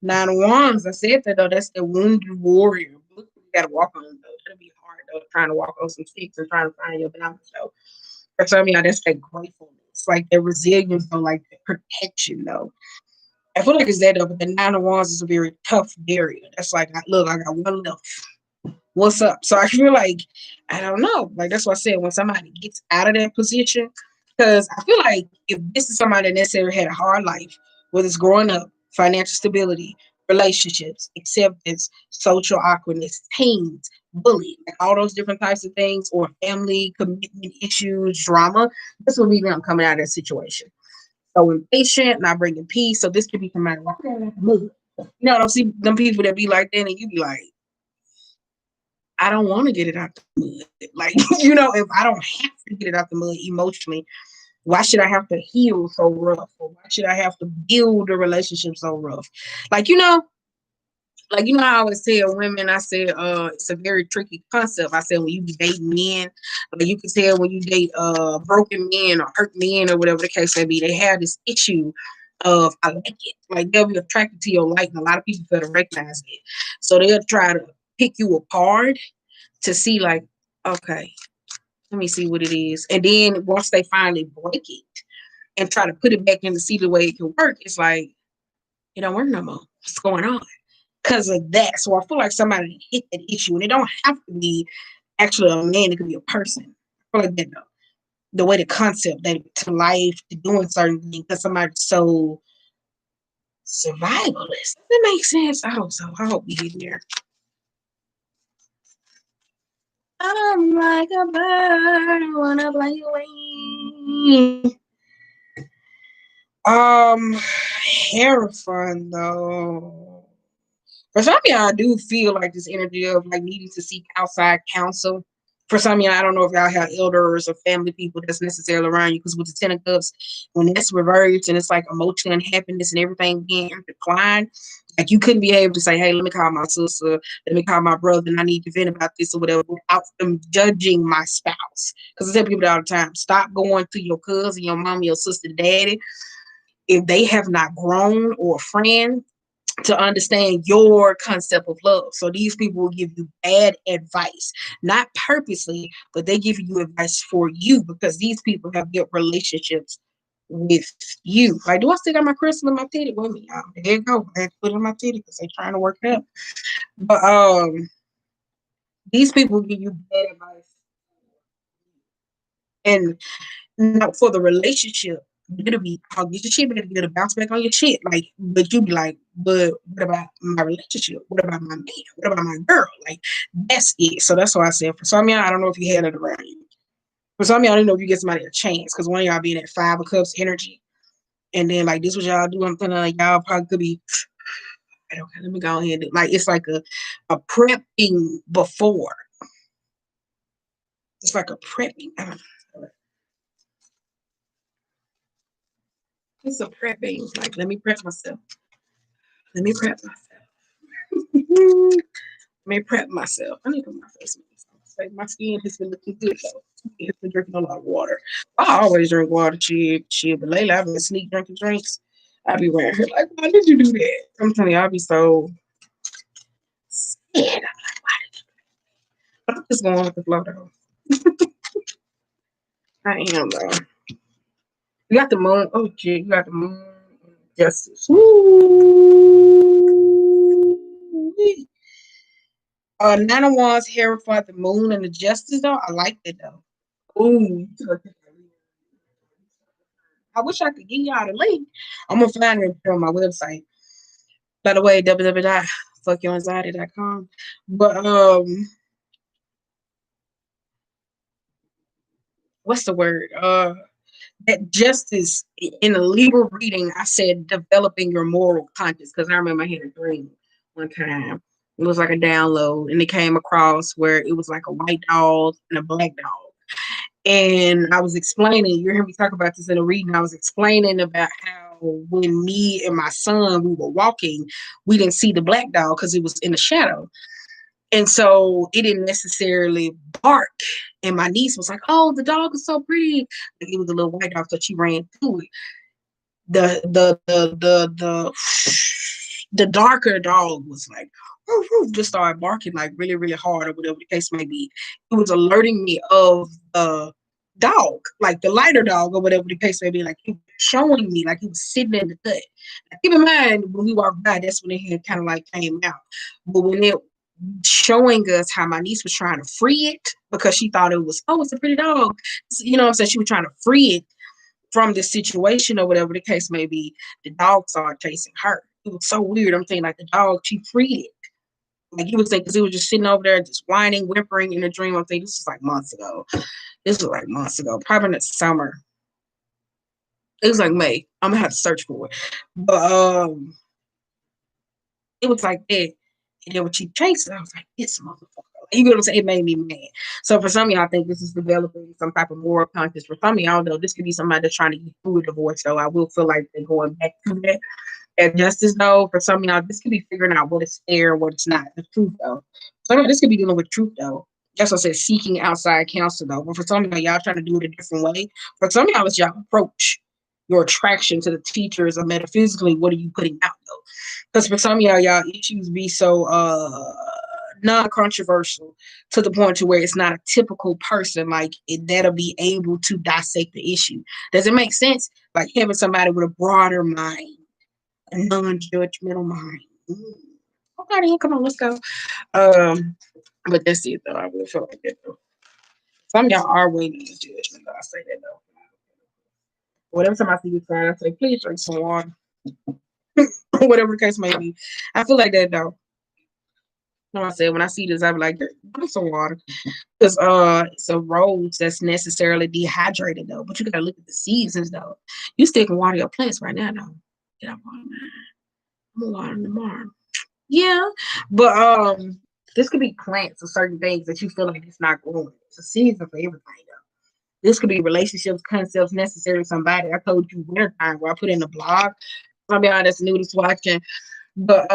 9 of Wands. I said that though. That's the wounded warrior. You gotta walk on though. It'll be hard though, trying to walk on some sticks and trying to find your balance though. For some of y'all, that's that gratefulness, like that resilience, though, like the protection, though. I feel like it's that though, but the Nine of Wands is a very tough barrier. That's like, look, I got one left. What's up? So I feel like, I don't know. Like, that's what I said, when somebody gets out of that position, because I feel like if this is somebody that necessarily had a hard life, whether it's growing up, financial stability, relationships, acceptance, social awkwardness, teens, bullying, like all those different types of things, or family commitment issues, drama, this will be them coming out of that situation. So impatient, not bringing peace. So this could be coming out of the mud. I don't see them people that be like that, and you be like, I don't want to get it out the mud. Like, if I don't have to get it out the mud emotionally, why should I have to heal so rough? Or why should I have to build a relationship so rough? Like, how I always tell women, I said, it's a very tricky concept. I said, when you date men, like, you can tell when you date broken men or hurt men or whatever the case may be, they have this issue of, I like it. Like, they'll be attracted to your light, and a lot of people fail to recognize it. So they'll try to pick you apart to see, like, okay, let me see what it is. And then once they finally break it and try to put it back in to see the way it can work, it's like, it don't work no more. What's going on? Because of that. So I feel like somebody hit that issue, and it don't have to be actually a man, it could be a person. I feel like that though. The way the concept that to life, to doing certain things, because somebody's so survivalist. Does that make sense? I hope so. I hope we get there. I'm like a bird, I wanna fly away. Terrifying though. For some of y'all, I do feel like this energy of like needing to seek outside counsel. For some of y'all, I don't know if y'all have elders or family people that's necessarily around you, because with the Ten of Cups, when that's reversed and it's like emotional unhappiness and everything being in decline, like you couldn't be able to say, "Hey, let me call my sister, let me call my brother, and I need to vent about this or whatever," without them judging my spouse. Because I tell people all the time, stop going to your cousin, your mom, your sister, daddy if they have not grown, or a friend to understand your concept of love. So these people will give you bad advice, not purposely, but they give you advice for you because these people have built relationships with you. Like, do I still got my crystal in my titty? Wait a minute, y'all. There you go. I had to put it in my titty because they're trying to work it out. But these people give you bad advice. And now for the relationship, you're be, I'll get your shit, but you're gonna bounce back on your shit. Like, but you be like, but what about my relationship? What about my man? What about my girl? Like, that's it. So that's why I said for some of y'all, I don't know if you had it around you. For some of y'all, I don't know if you get somebody a chance because one of y'all being at Five of Cups energy, and then like this was y'all do. I'm thinking like y'all probably could be. Okay, let me go ahead. Like it's like a prepping before. It's like a prepping. It's a prepping. Like let me prep myself. Let me prep myself. Let me prep myself. I need to put my face mask on. Like my skin has been looking good though. It's been drinking a lot of water. I always drink water, shit. But lately I've been sneak drinking drinks. I be wearing her like, why did you do that? I'm telling you, I'll be so scared. I'm like, why did you? I'm just going with the flow though. I am though. You got the moon. Oh shit, you got the moon. Justice. Woo! Nine of Wands here for the moon and the justice though. I like it though. Ooh, I wish I could give y'all the link. I'm gonna find it on my website. By the way, www.fuckyouranxiety.com. But what's the word? That justice in a legal reading, I said developing your moral conscience because I remember I had a dream one time. It was like a download, and it came across where it was like a white dog and a black dog. And I was explaining, you hear me talk about this in a reading. I was explaining about how when me and my son we were walking, we didn't see the black dog because it was in the shadow. And so it didn't necessarily bark. And my niece was like, "Oh, the dog is so pretty." Like, it was a little white dog, so she ran to it. The darker dog was like woof, woof, just started barking like really really hard or whatever the case may be. It was alerting me of the dog, like the lighter dog or whatever the case may be. Like he was showing me like he was sitting in the cut. Now, keep in mind when we walked by, that's when it had kind of like came out. But when it showing us how my niece was trying to free it because she thought it was, oh, it's a pretty dog. You know what I'm saying? She was trying to free it from this situation or whatever the case may be. The dog started chasing her. It was so weird. I'm saying like the dog, she freed it. Like he was saying, because it was just sitting over there, just whining, whimpering in a dream. I'm thinking this was like months ago. This was like months ago, probably in the summer. It was like May. I'm gonna have to search for it. But it was like that. And then when she chased it, I was like, this motherfucker. You know what I'm saying? It made me mad. So for some of y'all, I think this is developing some type of moral conscience. For some of y'all, though, this could be somebody that's trying to get through a divorce. So I will feel like they're going back to that. And justice, though, for some of y'all, this could be figuring out what is fair and what is not. The truth, though. So this could be dealing with truth, though. That's what I said, seeking outside counsel, though. But for some of y'all trying to do it a different way. For some of y'all, it's y'all approach, your attraction to the teachers or metaphysically, what are you putting out, though? Because for some of y'all issues be so non-controversial to the point to where it's not a typical person like that'll be able to dissect the issue. Does it make sense? Like having somebody with a broader mind, a non-judgmental mind. Okay, then come on, let's go. But that's it though. I will feel like that though. Some of y'all are waiting in judgment though. I say that though. Whatever time I see you crying, I say, please drink some water. Whatever the case may be. I feel like that though. No, I said when I see this, I be like, drink some water. Because it's a rose that's necessarily dehydrated though. But you gotta look at the seasons though. You still can water your plants right now though. Did I water mine? I'm gonna water them tomorrow. Yeah, but this could be plants or certain things that you feel like it's not growing. It's a season for everything. Though. This could be relationships, concepts necessary. Somebody I told you wintertime where I put in the blog. I'll be honest, new to watching. But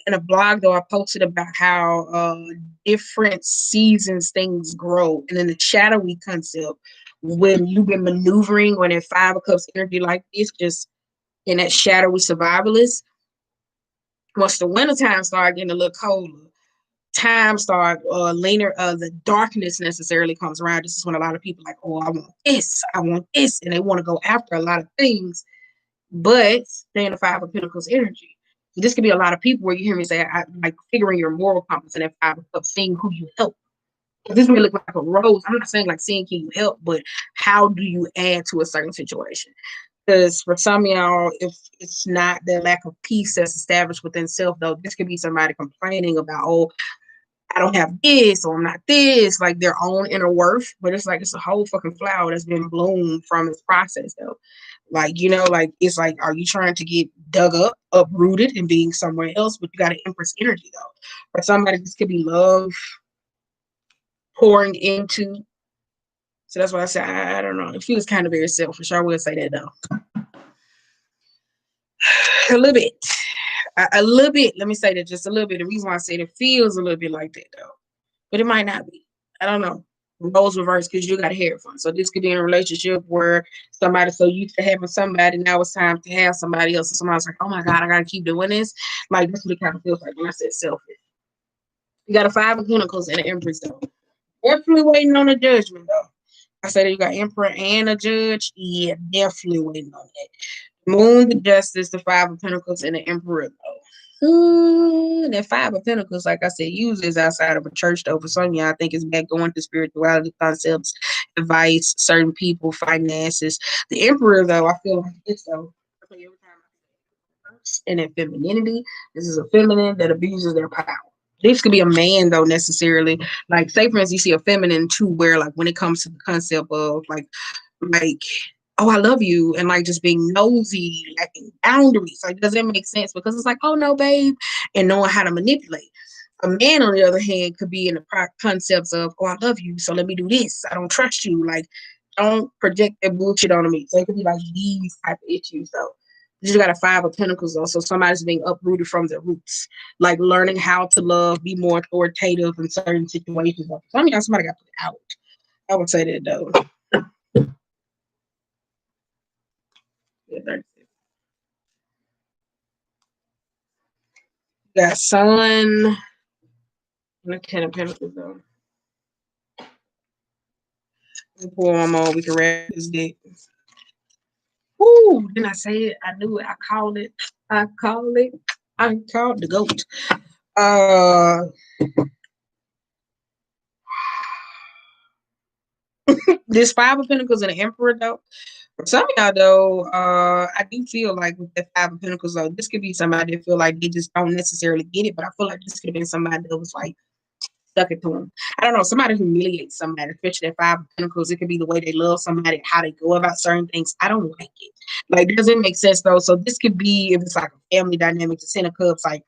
in a blog though, I posted about how different seasons things grow, and in the shadowy concept, when you've been maneuvering on that 5 of Cups energy like this, just in that shadowy survivalist, once the wintertime start getting a little colder, time start later the darkness necessarily comes around. This is when a lot of people like, oh, I want this, and they want to go after a lot of things, but they're in the 5 of Pentacles energy. So this could be a lot of people where you hear me say, I like figuring your moral compass in that 5 of Cups, seeing who you help. This may look like a rose. I'm not saying like seeing can you help, but how do you add to a certain situation? Because for some of y'all, if it's not the lack of peace that's established within self, though, this could be somebody complaining about, oh, I don't have this or I'm not this, like their own inner worth. But it's like it's a whole fucking flower that's been bloomed from its process, though. Like, like it's like, are you trying to get dug up, uprooted, and being somewhere else? But you got an Empress energy, though. For somebody, this could be love pouring into. So that's why I say I don't know. It feels kind of very selfish. I will say that though. A little bit. A little bit. Let me say that just a little bit. The reason why I say it feels a little bit like that though. But it might not be. I don't know. Roles reverse because you got to hear it from. So this could be in a relationship where somebody's so used to having somebody, now it's time to have somebody else. And somebody's like, oh my God, I gotta keep doing this. Like that's what it kind of feels like when I said selfish. You got a 5 of Pentacles and an Empress though. Definitely waiting on a judgment though. I said you got Emperor and a judge. Yeah, definitely waiting on that. Moon, the Justice, the 5 of Pentacles, and the Emperor though. That 5 of Pentacles, like I said, usually is outside of a church though. For some of y'all, I think it's back going to spirituality concepts, advice, certain people, finances. The Emperor though, I feel like this though. Every time and that femininity, this is a feminine that abuses their power. This could be a man though, necessarily. Like, say for instance, you see a feminine too, where like when it comes to the concept of like, oh, I love you, and like just being nosy, lacking boundaries. Like, does it make sense? Because it's like, oh no, babe, and knowing how to manipulate. A man, on the other hand, could be in the concepts of, oh, I love you, so let me do this. I don't trust you. Like, don't project that bullshit on me. So it could be like these type of issues though. You just got a 5 of Pentacles though, so somebody's being uprooted from their roots, like learning how to love, be more authoritative in certain situations. Some of y'all, somebody got put out. I would say that though. Yeah, got Sun and the 10 of Pentacles though. Pull one more. We can wrap this dick. Woo! Didn't I say it? I knew it. I called it. I called it. I called the goat. This 5 of Pentacles and the Emperor though. For some of y'all though, I do feel like with that 5 of Pentacles though, this could be somebody that feel like they just don't necessarily get it, but I feel like this could have been somebody that was like stuck it to them. I don't know, somebody humiliates somebody, especially that 5 of Pentacles. It could be the way they love somebody, how they go about certain things. I don't like it. Like, doesn't make sense though. So this could be if it's like a family dynamic, the 10 of Cups, like,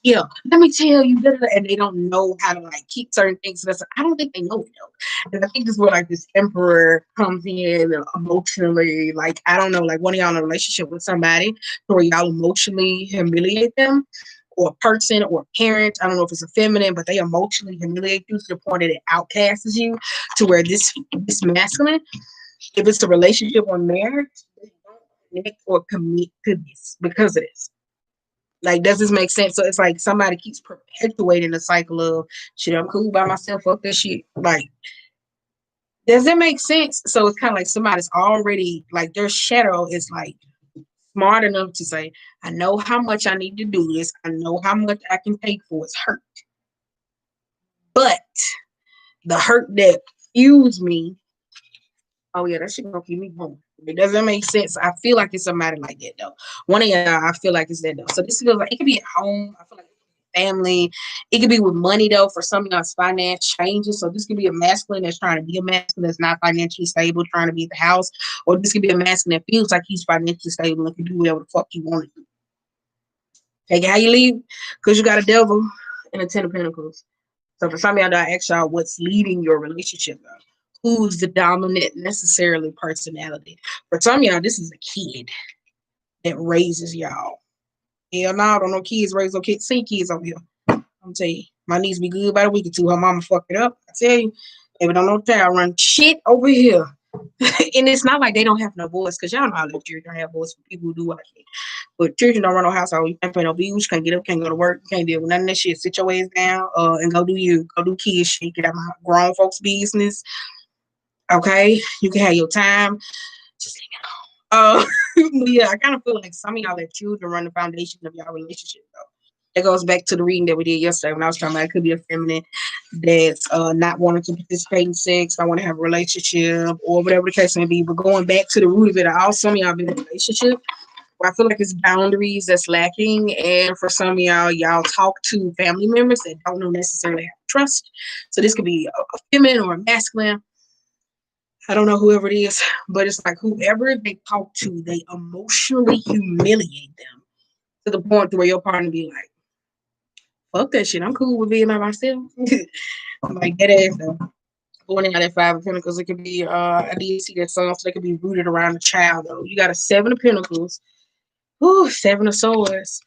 yeah, let me tell you, and they don't know how to like keep certain things. So I don't think they know it though. And I think this is where like this Emperor comes in emotionally, like, I don't know, like one of y'all in a relationship with somebody where y'all emotionally humiliate them, or a person or a parent. I don't know if it's a feminine, but they emotionally humiliate you to the point that it outcasts you, to where this masculine, if it's a relationship or marriage, they don't connect or commit to this because of this. Like, does this make sense? So it's like somebody keeps perpetuating the cycle of shit. I'm cool by myself. Fuck this shit. Like, does that make sense? So it's kind of like somebody's already like their shadow is like smart enough to say, I know how much I need to do this. I know how much I can take for its hurt. But the hurt that fuels me, oh yeah, that shit gonna keep me going. It doesn't make sense. I feel like it's somebody like that though. One of y'all, I feel like it's that though. So this feels like it could be at home. I feel like family. It could be with money though. For some of y'all's finance changes. So this could be a masculine that's trying to be a masculine that's not financially stable, trying to be at the house, or this could be a masculine that feels like he's financially stable and can do whatever the fuck he want to do. Take it how you leave, because you got a devil and a 10 of Pentacles. So for some of y'all, I ask y'all what's leading your relationship though. Who's the dominant necessarily personality? For some of y'all, this is a kid that raises y'all. Hell no, I don't know kids raise no kids. See kids over here. I'm tell you, my niece be good about a week or two. Her mama fucked it up. I tell you, baby, don't know child run shit over here. And it's not like they don't have no voice, because y'all know how little children have voice for people who do what I can. But children don't run no household. You can't pay no bills. You can't get up, can't go to work. You can't deal with none of that shit. Sit your ass down and go do you. Go do kid shit. Get out my grown folks' business. Okay? You can have your time. Just leave it alone. Yeah, I kind of feel like some of y'all let children run the foundation of y'all relationship, though. It goes back to the reading that we did yesterday when I was talking about it could be a feminine that's not wanting to participate in sex, I want to have a relationship, or whatever the case may be. But going back to the root of it all, some of y'all been in a relationship where I feel like it's boundaries that's lacking. And for some of y'all talk to family members that don't necessarily have trust. So this could be a feminine or a masculine. I don't know whoever it is, but it's like whoever they talk to, they emotionally humiliate them to the point where your partner be like, fuck that shit. I'm cool with being by myself. I'm like that ass though. Pointing out that 5 of Pentacles, it could be I did see that song, so they could be rooted around the child though. You got a 7 of Pentacles, 7 of Swords,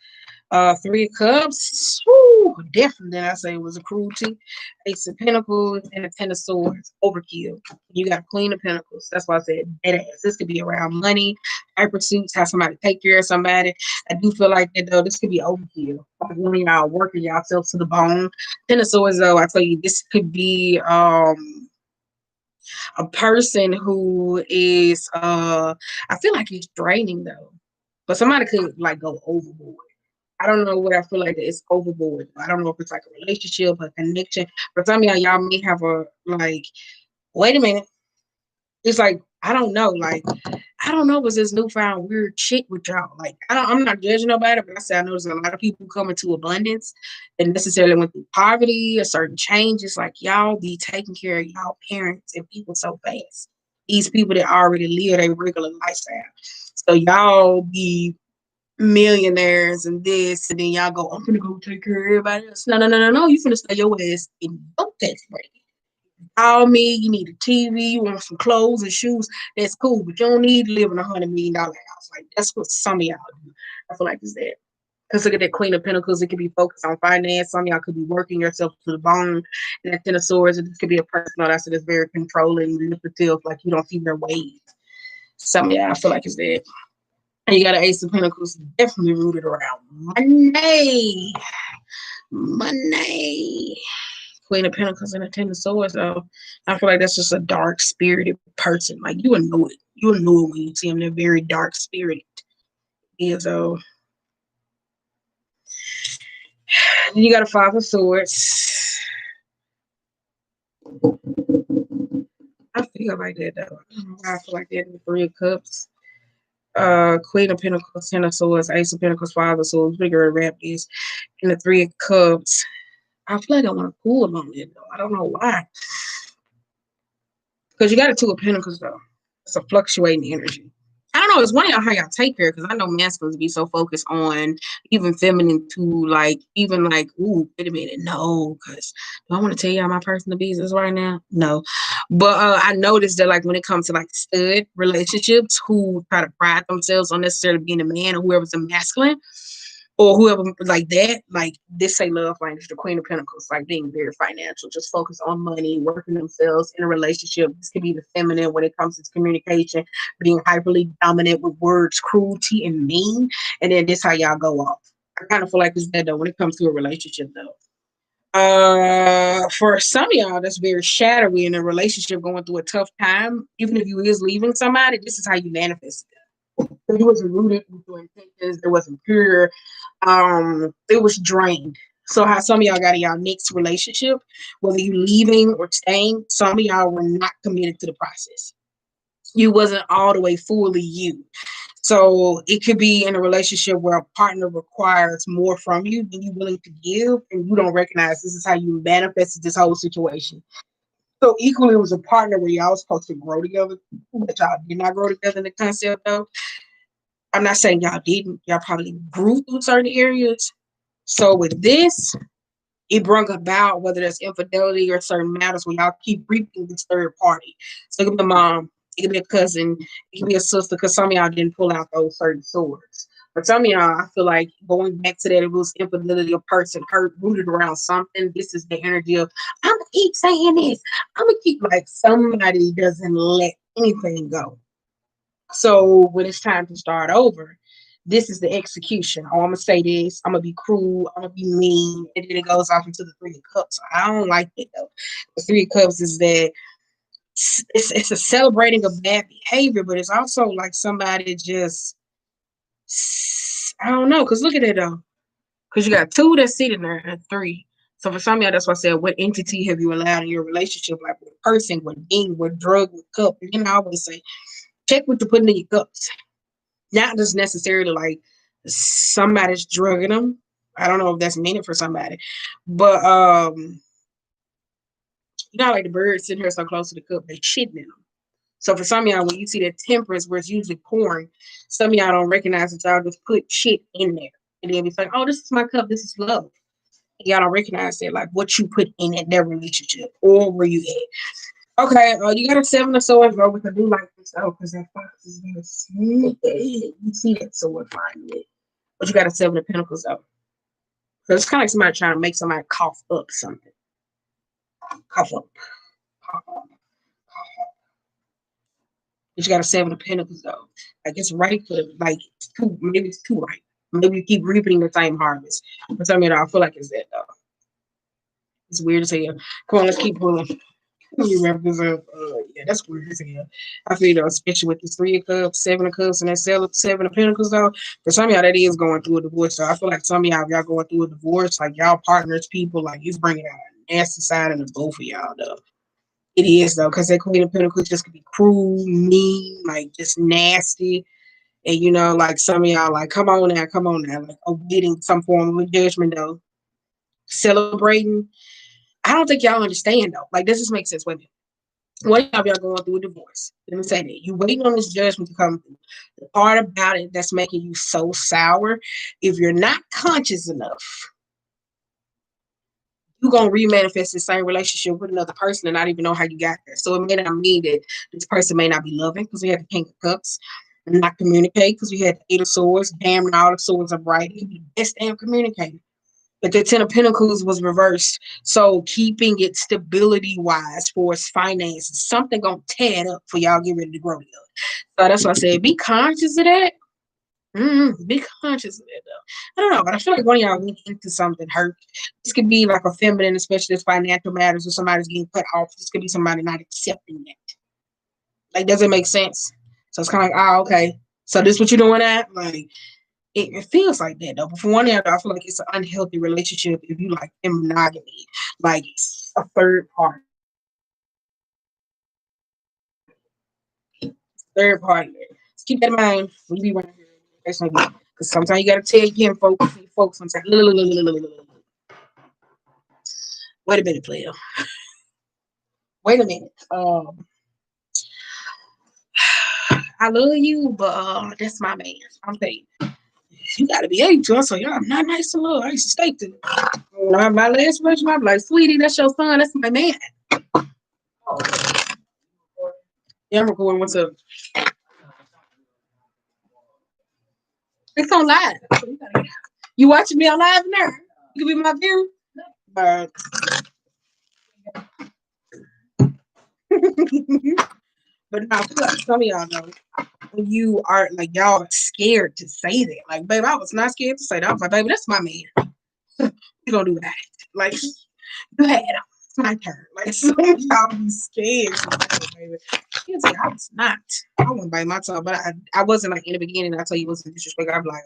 3 of Cups. Whoo, definitely I say it was a cruelty. Ace of Pentacles and a 10 of Swords. Overkill. You got a Queen of Pentacles. That's why I said dead ass. This could be around money, high pursuits, have somebody take care of somebody. I do feel like that though. This could be overkill. Like one of y'all working yourselves to the bone. 10 of Swords though, I tell you, this could be a person who is I feel like he's draining though. But somebody could like go overboard. I don't know what I feel like it's overboard. I don't know if it's like a relationship, a connection. For some of y'all may have a like, wait a minute. It's like, I don't know. Like, I don't know what's this newfound weird shit with y'all. Like, I'm not judging nobody, but I say I notice a lot of people come into abundance and necessarily went through poverty or certain changes. Like, y'all be taking care of y'all parents and people so fast. These people that already live a regular lifestyle. So y'all be millionaires and this, and then y'all go, I'm gonna go take care of everybody else. No. You finna stay your ass in your tax bracket. Call me, you need a TV, you want some clothes and shoes, that's cool, but you don't need to live in $100 million house. Like that's what some of y'all do. I feel like it's that. Because look at that Queen of Pentacles, it could be focused on finance. Some of y'all could be working yourself to the bone. And that 10 of Swords, it could be a person that's very controlling, manipulative, like you don't see their ways. Some of y'all, I feel like it's that. And you got an Ace of Pentacles, definitely rooted around money. Money. Queen of Pentacles and a 10 of Swords. So I feel like that's just a dark spirited person. Like you will know it. You will know it when you see them. They're very dark spirited. Yeah, so then you got a 5 of Swords. I feel like that though. I don't know why I feel like that in the 3 of Cups. Queen of Pentacles, 10 of Swords, Ace of Pentacles, 5 of Swords. We're gonna wrap this in the 3 of Cups. I feel like I want to pull on it though. I don't know why. Because you got a 2 of Pentacles though. It's a fluctuating energy. I don't know. It's one of y'all how y'all take care, because I know masculines be so focused on even feminine to like even like, ooh, wait a minute, no, because do I want to tell y'all my personal business right now? No. But I noticed that like when it comes to like stud relationships who try to pride themselves on necessarily being a man or whoever's a masculine, or whoever like that, like this say love language, the Queen of Pentacles, like being very financial, just focus on money, working themselves in a relationship. This could be the feminine when it comes to communication, being hyperly dominant with words, cruelty, and mean. And then this how y'all go off. I kind of feel like it's that though when it comes to a relationship though. For some of y'all that's very shadowy in a relationship going through a tough time, even if you is leaving somebody, this is how you manifest it. It wasn't rooted with your intentions. It wasn't pure. It was drained. So how some of y'all got in y'all next relationship, whether you leaving or staying, some of y'all were not committed to the process. You wasn't all the way fully you. So it could be in a relationship where a partner requires more from you than you're willing to give, and you don't recognize this is how you manifested this whole situation. So equally, it was a partner where y'all was supposed to grow together, but y'all did not grow together in the concept though. I'm not saying y'all didn't. Y'all probably grew through certain areas. So with this, it brought about whether there's infidelity or certain matters where y'all keep reaping this third party. So it could be a mom, it could be a cousin, it could be a sister, because some of y'all didn't pull out those certain swords. But some of y'all, I feel like going back to that, it was infidelity, a person hurt, rooted around something. This is the energy of, I'm gonna keep saying this. I'm gonna keep like somebody doesn't let anything go. So when it's time to start over, this is the execution. Oh, I'm gonna say this. I'm gonna be cruel. I'm gonna be mean, and then it goes off into the Three of Cups. I don't like it though. The Three of Cups is that it's a celebrating of bad behavior, but it's also like somebody just I don't know. Cause look at it though. Cause you got two that's sitting there and three. So for some of y'all, that's why I said, what entity have you allowed in your relationship? Like what person, what being, what drug, what cup? And I always say, check what you're putting in your cups. Not just necessarily like somebody's drugging them. I don't know if that's meaning for somebody, but you know, like the birds sitting here so close to the cup, they shitting in them. So for some of y'all, when you see that temperance where it's usually pouring, some of y'all don't recognize that y'all just put shit in there, and then it's like, oh, this is my cup, this is love. And y'all don't recognize that, like what you put in at that relationship or where you at. Okay, you got a seven of swords, bro. We can do like this, oh, because that fox is gonna sneak. You see that sword finally. But you got a seven of pentacles though. So it's kind of like somebody trying to make somebody cough up something. Cough up. Cough up. But you got a seven of pentacles though. Like it's right for like it's too maybe it's too right. Maybe you keep reaping the same harvest. But some of it I feel like it's that though. It's weird as hell. Come on, let's keep pulling. You represent yeah, that's weird as hell. I feel though, especially with this three of cups, seven of cups, and that seven of pentacles though. For some of y'all that is going through a divorce. So I feel like some of y'all going through a divorce, like y'all partners, people, like it's bringing out a nasty side in the both of y'all though. It is though, because that Queen of Pentacles just could be cruel, mean, like just nasty. And you know, like some of y'all like, come on now, like awaiting some form of judgment though. Celebrating. I don't think y'all understand though. Like this just makes sense with me. What of y'all going through a divorce? Let me say that. You waiting on this judgment to come through. The part about it that's making you so sour, if you're not conscious enough, you're gonna remanifest the same relationship with another person and not even know how you got there. So it may not mean that this person may not be loving because we had the King of Cups, and not communicate because we had the Eight of Swords. Damn, and all the swords are bright. He be the best damn communicator. But the Ten of Pentacles was reversed. So keeping it stability wise for its finances, something gonna tear it up for y'all get ready to grow together. So that's why I said be conscious of that. Be conscious of it though. I don't know, but I feel like one of y'all went into something hurt. This could be like a feminine, especially if financial matters or somebody's getting cut off. This could be somebody not accepting that. Like, does it make sense? So it's kind of like, oh, okay. So this what you're doing at? Like, it feels like that though. But for one end, I feel like it's an unhealthy relationship if you like in monogamy, like it's a third party. Third party. Just keep that in mind when you be running here. Because sometimes you gotta tell your folks sometimes. Wait a minute, player. Wait a minute. I love you, but that's my man. I'm saying you gotta be able to. So y'all, I'm not nice to love. I used to stay to. My last version, I'm like, sweetie, that's your son. That's my man. Oh. Yeah, I'm recording. What's up? It's on live. You watching me on live now? You can be my viewer. But now, I feel like some of y'all know when you are like y'all scared to say that. Like, babe, I was not scared to say that. I was like, baby, that's my man. You gonna do that? Like, you had him. It's my turn. Like, some of y'all be scared. Baby. I was not. I wasn't bite my tongue, but I wasn't like in the beginning. I tell you, it wasn't disrespect. I'm like,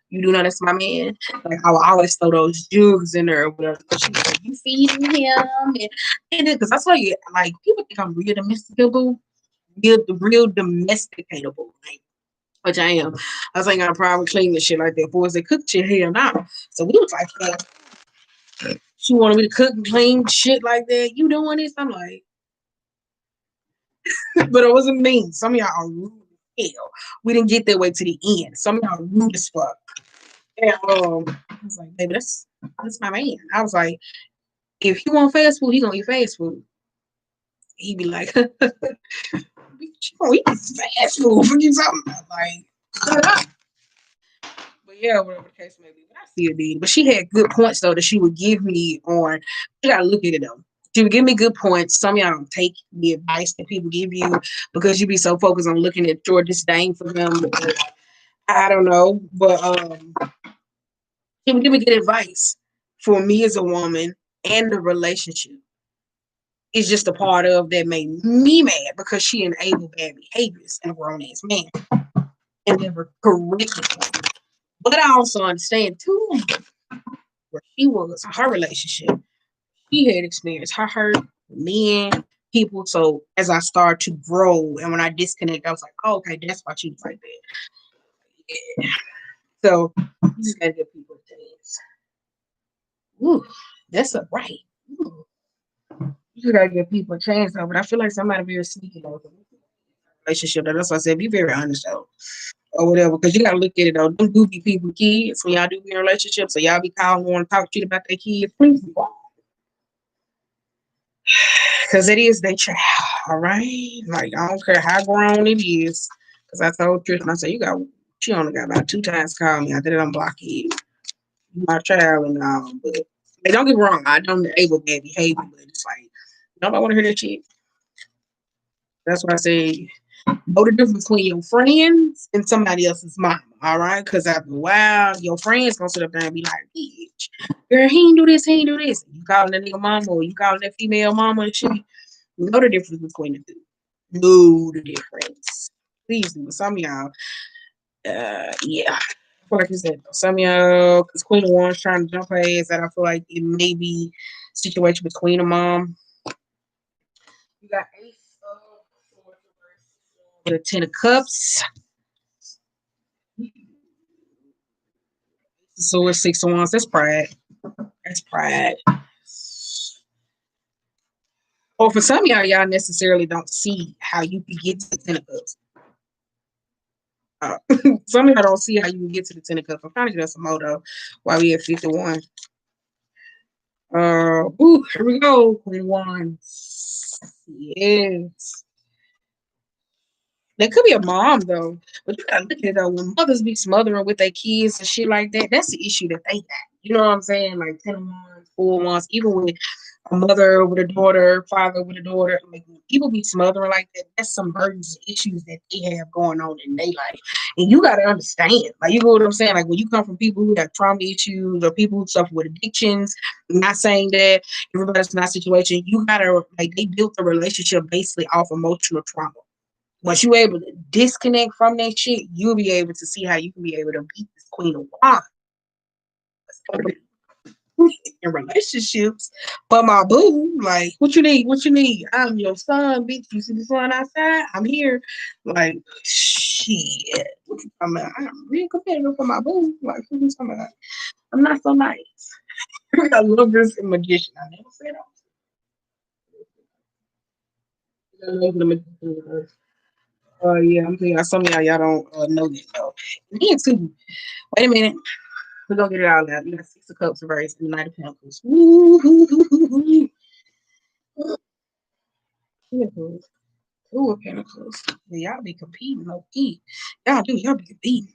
you do know that's my man. Like I will always throw those jugs in there or whatever. She's like, you feeding him, and because I tell you, like people think I'm real domesticable, real domesticatable. Like which I am. I was like, I'm probably clean this shit like that. Boys that cook shit, hell no. So we was like, she wanted me to cook and clean shit like that. You doing this? I'm like, but it wasn't mean. Some of y'all are rude as hell. We didn't get that way to the end. Some of y'all are rude as fuck. And I was like, baby, that's my man. I was like, if he want fast food, he gonna eat fast food. He be like, you gonna eat fast food? What you talking about? Like, shut up. But yeah, whatever the case may be. But I still did. But she had good points though that she would give me on. You gotta look at it though. She would give me good points. Some of y'all don't take the advice that people give you because you be so focused on looking at your disdain for them. I don't know, but she would give me good advice for me as a woman and the relationship. It's just a part of that made me mad because she enabled bad behaviors in a grown ass man and never corrected them. But I also understand too where she was, her relationship. She had experienced her hurt, men, people. So as I started to grow and when I disconnect, I was like, oh, okay, that's why she was like that. Yeah. So you just gotta give people a chance. Ooh, that's a right. Ooh. You just gotta give people a chance though. But I feel like somebody very sneaky though. Relationship. That's why I said be very honest though. Or whatever. Because you gotta look at it though. Them do be people kids when y'all do be in relationships. So y'all be calling want to talk to you about their kids. Please be quiet. Because it is their child, all right? Like, I don't care how grown it is. Because I told Tristan, I said, she only got about 2 times called me. I did it unblock you. You my child and all. But hey, don't get me wrong, I don't enable bad behavior, but it's like, nobody want to hear that shit. That's why I say, know the difference between your friends and somebody else's mama, all right? Because after a while, your friends gonna sit up there and be like, bitch, girl, he ain't do this, he ain't do this. You calling that nigga mama or you calling that female mama and shit. Know the difference between the two. Know the difference. Please do. Some of y'all, yeah. I feel like you said, some of y'all, because Queen of Wands trying to jump her ass, that I feel like it may be a situation between a mom. You got Ace of the Ten of Cups. So it's 6 of Wands. That's pride. That's pride. Or for some of y'all necessarily don't see how you can get to the Ten of Cups. Some of y'all don't see how you can get to the Ten of Cups. I'm trying to get us some more though while we at 51. Here we go. Queen of Wands. Yes. That could be a mom though. But you gotta look at it though. When mothers be smothering with their kids and shit like that, that's the issue that they got. You know what I'm saying? Like 10 of Wands, 4 of Wands, even with a mother with a daughter, father with a daughter. Like when people be smothering like that, that's some burdens, issues that they have going on in their life. And you gotta understand. Like you know what I'm saying? Like when you come from people who have trauma issues or people who suffer with addictions, I'm not saying that everybody's in that situation. You gotta like they built the relationship basically off emotional trauma. Once you're able to disconnect from that shit, you'll be able to see how you can be able to beat this Queen of Wands in relationships. But my boo, like, what you need? What you need? I'm your son, bitch. You see the sun outside? I'm here. Like, shit. What you talking about? I'm real competitive for my boo. Like, what you talking about? I'm not so nice. I love this magician. I never said I love the magician. Yeah, I'm thinking some of y'all don't know that though. And then too, wait a minute. We're gonna get it all out. You got 6 of Cups reversed and Knight of Pentacles. Woo-hoo-hoo-hoo-hoo. Pentacles. 2 of Pentacles. Yeah, y'all be competing, no key. Y'all be competing.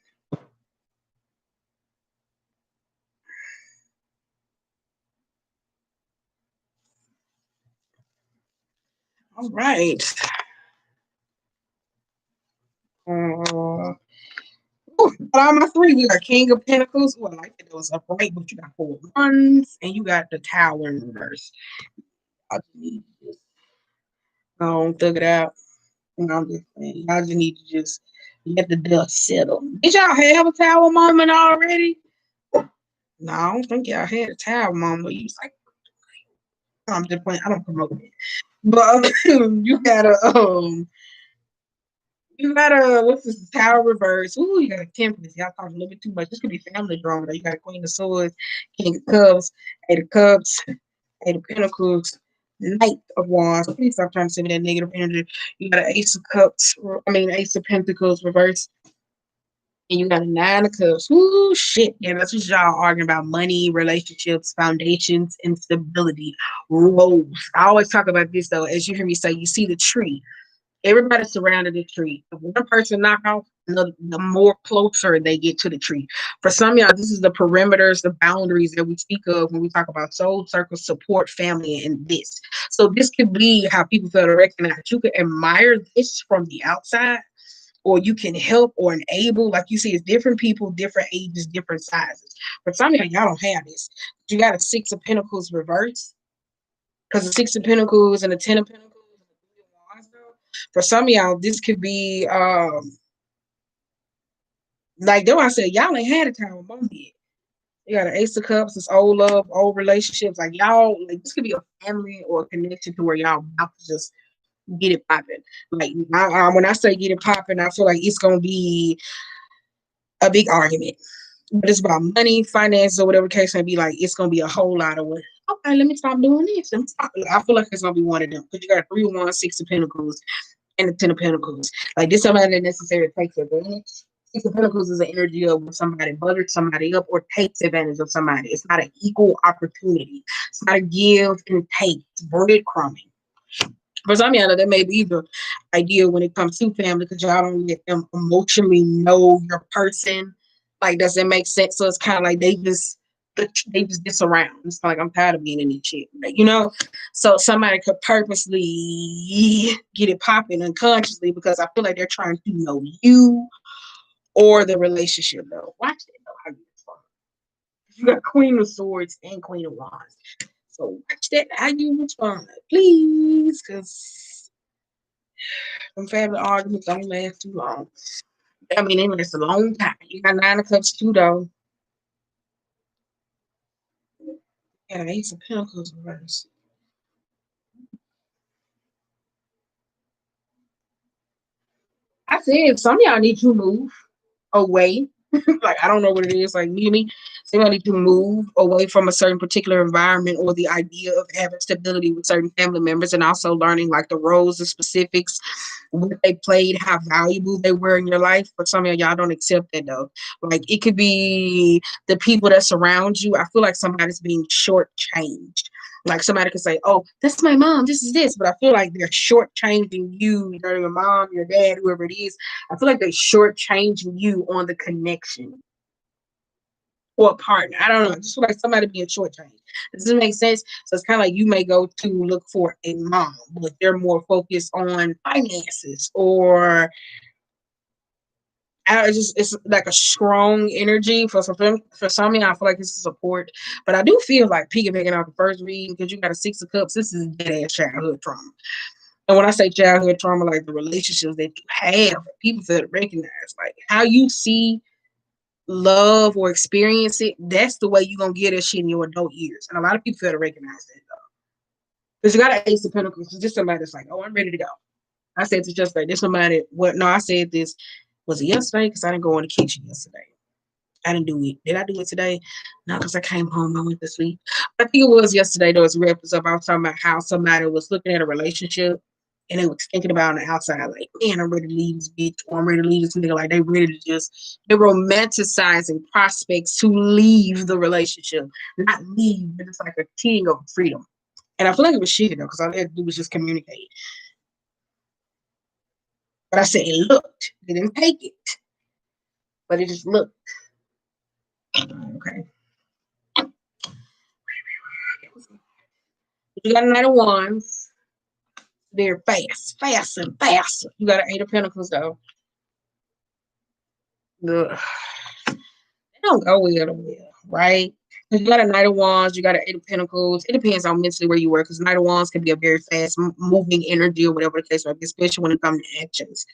All right. On my 3, we got King of Pentacles. Ooh, I like that. It was upright, but you got 4 of Wands, and you got the Tower in reverse. I just need to just thug it out. I'm just saying, y'all just need to just let the dust settle. Did y'all have a Tower moment already? No, I don't think y'all had a Tower moment. You was like, I'm just playing. I don't promote it, but you got You got a what's this tower reverse? Ooh, you got a temperance. Y'all talking a little bit too much. This could be family drama though. You got a queen of swords, king of cups, eight of cups, eight of pentacles, knight of wands. Please stop trying to send me that negative energy. You got an ace of cups. I mean ace of pentacles reverse. And you got a nine of cups. Ooh, shit. Yeah, that's what y'all arguing about money, relationships, foundations, and stability. Roles. I always talk about this though. As you hear me say, you see the tree. Everybody surrounded the tree. If one person knock off, the more closer they get to the tree. For some of y'all, this is the perimeters, the boundaries that we speak of when we talk about soul circle, support, family, and this. So this could be how people feel to recognize. You can admire this from the outside, or you can help or enable. Like you see, it's different people, different ages, different sizes. For some of y'all don't have this. You got a six of pentacles reverse. Because the six of pentacles and the ten of pentacles and the three of wands, for some of y'all, this could be like though I said, y'all ain't had a time with both yet. You got an ace of cups, it's old love, old relationships. Like y'all, like this could be a family or a connection to where y'all about to just get it popping. Like when I say get it popping, I feel like it's gonna be a big argument. But it's about money, finances, or whatever case may be. Like it's gonna be a whole lot of what. Okay, let me stop doing this. Let me stop. I feel like it's gonna be one of them because you got three of wands, six of pentacles, and the ten of pentacles. Like this, somebody that necessarily takes advantage. Six of pentacles is an energy of when somebody butters somebody up or takes advantage of somebody. It's not an equal opportunity. It's not a give and take. It's breadcrumbing. For some of y'all, that may be the idea when it comes to family because y'all don't let them emotionally know your person. Like, does it make sense? So it's kind of like they just get around. It's like I'm tired of being in this shit, like, you know. So somebody could purposely get it popping unconsciously because I feel like they're trying to know you or the relationship. Though, watch it though. How you respond. You got Queen of Swords and Queen of Wands. So watch that how you respond, please, because them family arguments don't last too long. I mean, they last a long time. You got nine of cups too, though. Yeah, ace of pentacles reverse. I said some of y'all need to move away. Like I don't know what it is. Like me, somebody need to move away from a certain particular environment or the idea of having stability with certain family members, and also learning like the roles, the specifics, what they played, how valuable they were in your life. But some of y'all don't accept that though. Like it could be the people that surround you. I feel like somebody's being shortchanged. Like somebody could say, "Oh, that's my mom. This is this," but I feel like they're shortchanging you. You know, your mom, your dad, whoever it is. I feel like they're shortchanging you on the connection or a partner. I don't know. I just feel like somebody being shortchanged. Does this make sense? So it's kind of like you may go to look for a mom, but they're more focused on finances or it's like a strong energy for some of y'all. I feel like it's a support, but I do feel like piggybacking off the first reading because you got a six of cups. This is dead ass childhood trauma. And when I say childhood trauma, like the relationships that you have, people feel to recognize, like how you see love or experience it, that's the way you're going to get that shit in your adult years. And a lot of people feel to recognize that, though. Because you got an ace of pentacles. It's just somebody that's like, oh, I'm ready to go. I said this yesterday. There's somebody, what? No, I said this. Was it yesterday? Because I didn't go in the kitchen yesterday. I didn't do it. Did I do it today? No, because I came home. I went to sleep. I think it was yesterday. There was reps up. I was talking about how somebody was looking at a relationship and they was thinking about on the outside, like, man, I'm ready to leave this bitch or I'm ready to leave this nigga. Like, they ready to they're romanticizing prospects to leave the relationship. Not leave, but it's like a king of freedom. And I feel like it was shit, though, because all they had to do was just communicate. But I said it looked. They didn't take it. But it just looked. Okay. You got a Knight of Wands. They're fast and fast. You got an Eight of Pentacles, though. Ugh. They don't go well, right? You got a Knight of Wands, you got an Eight of Pentacles. It depends on mentally where you were, because Knight of Wands can be a very fast moving energy or whatever the case might be, especially when it comes to actions.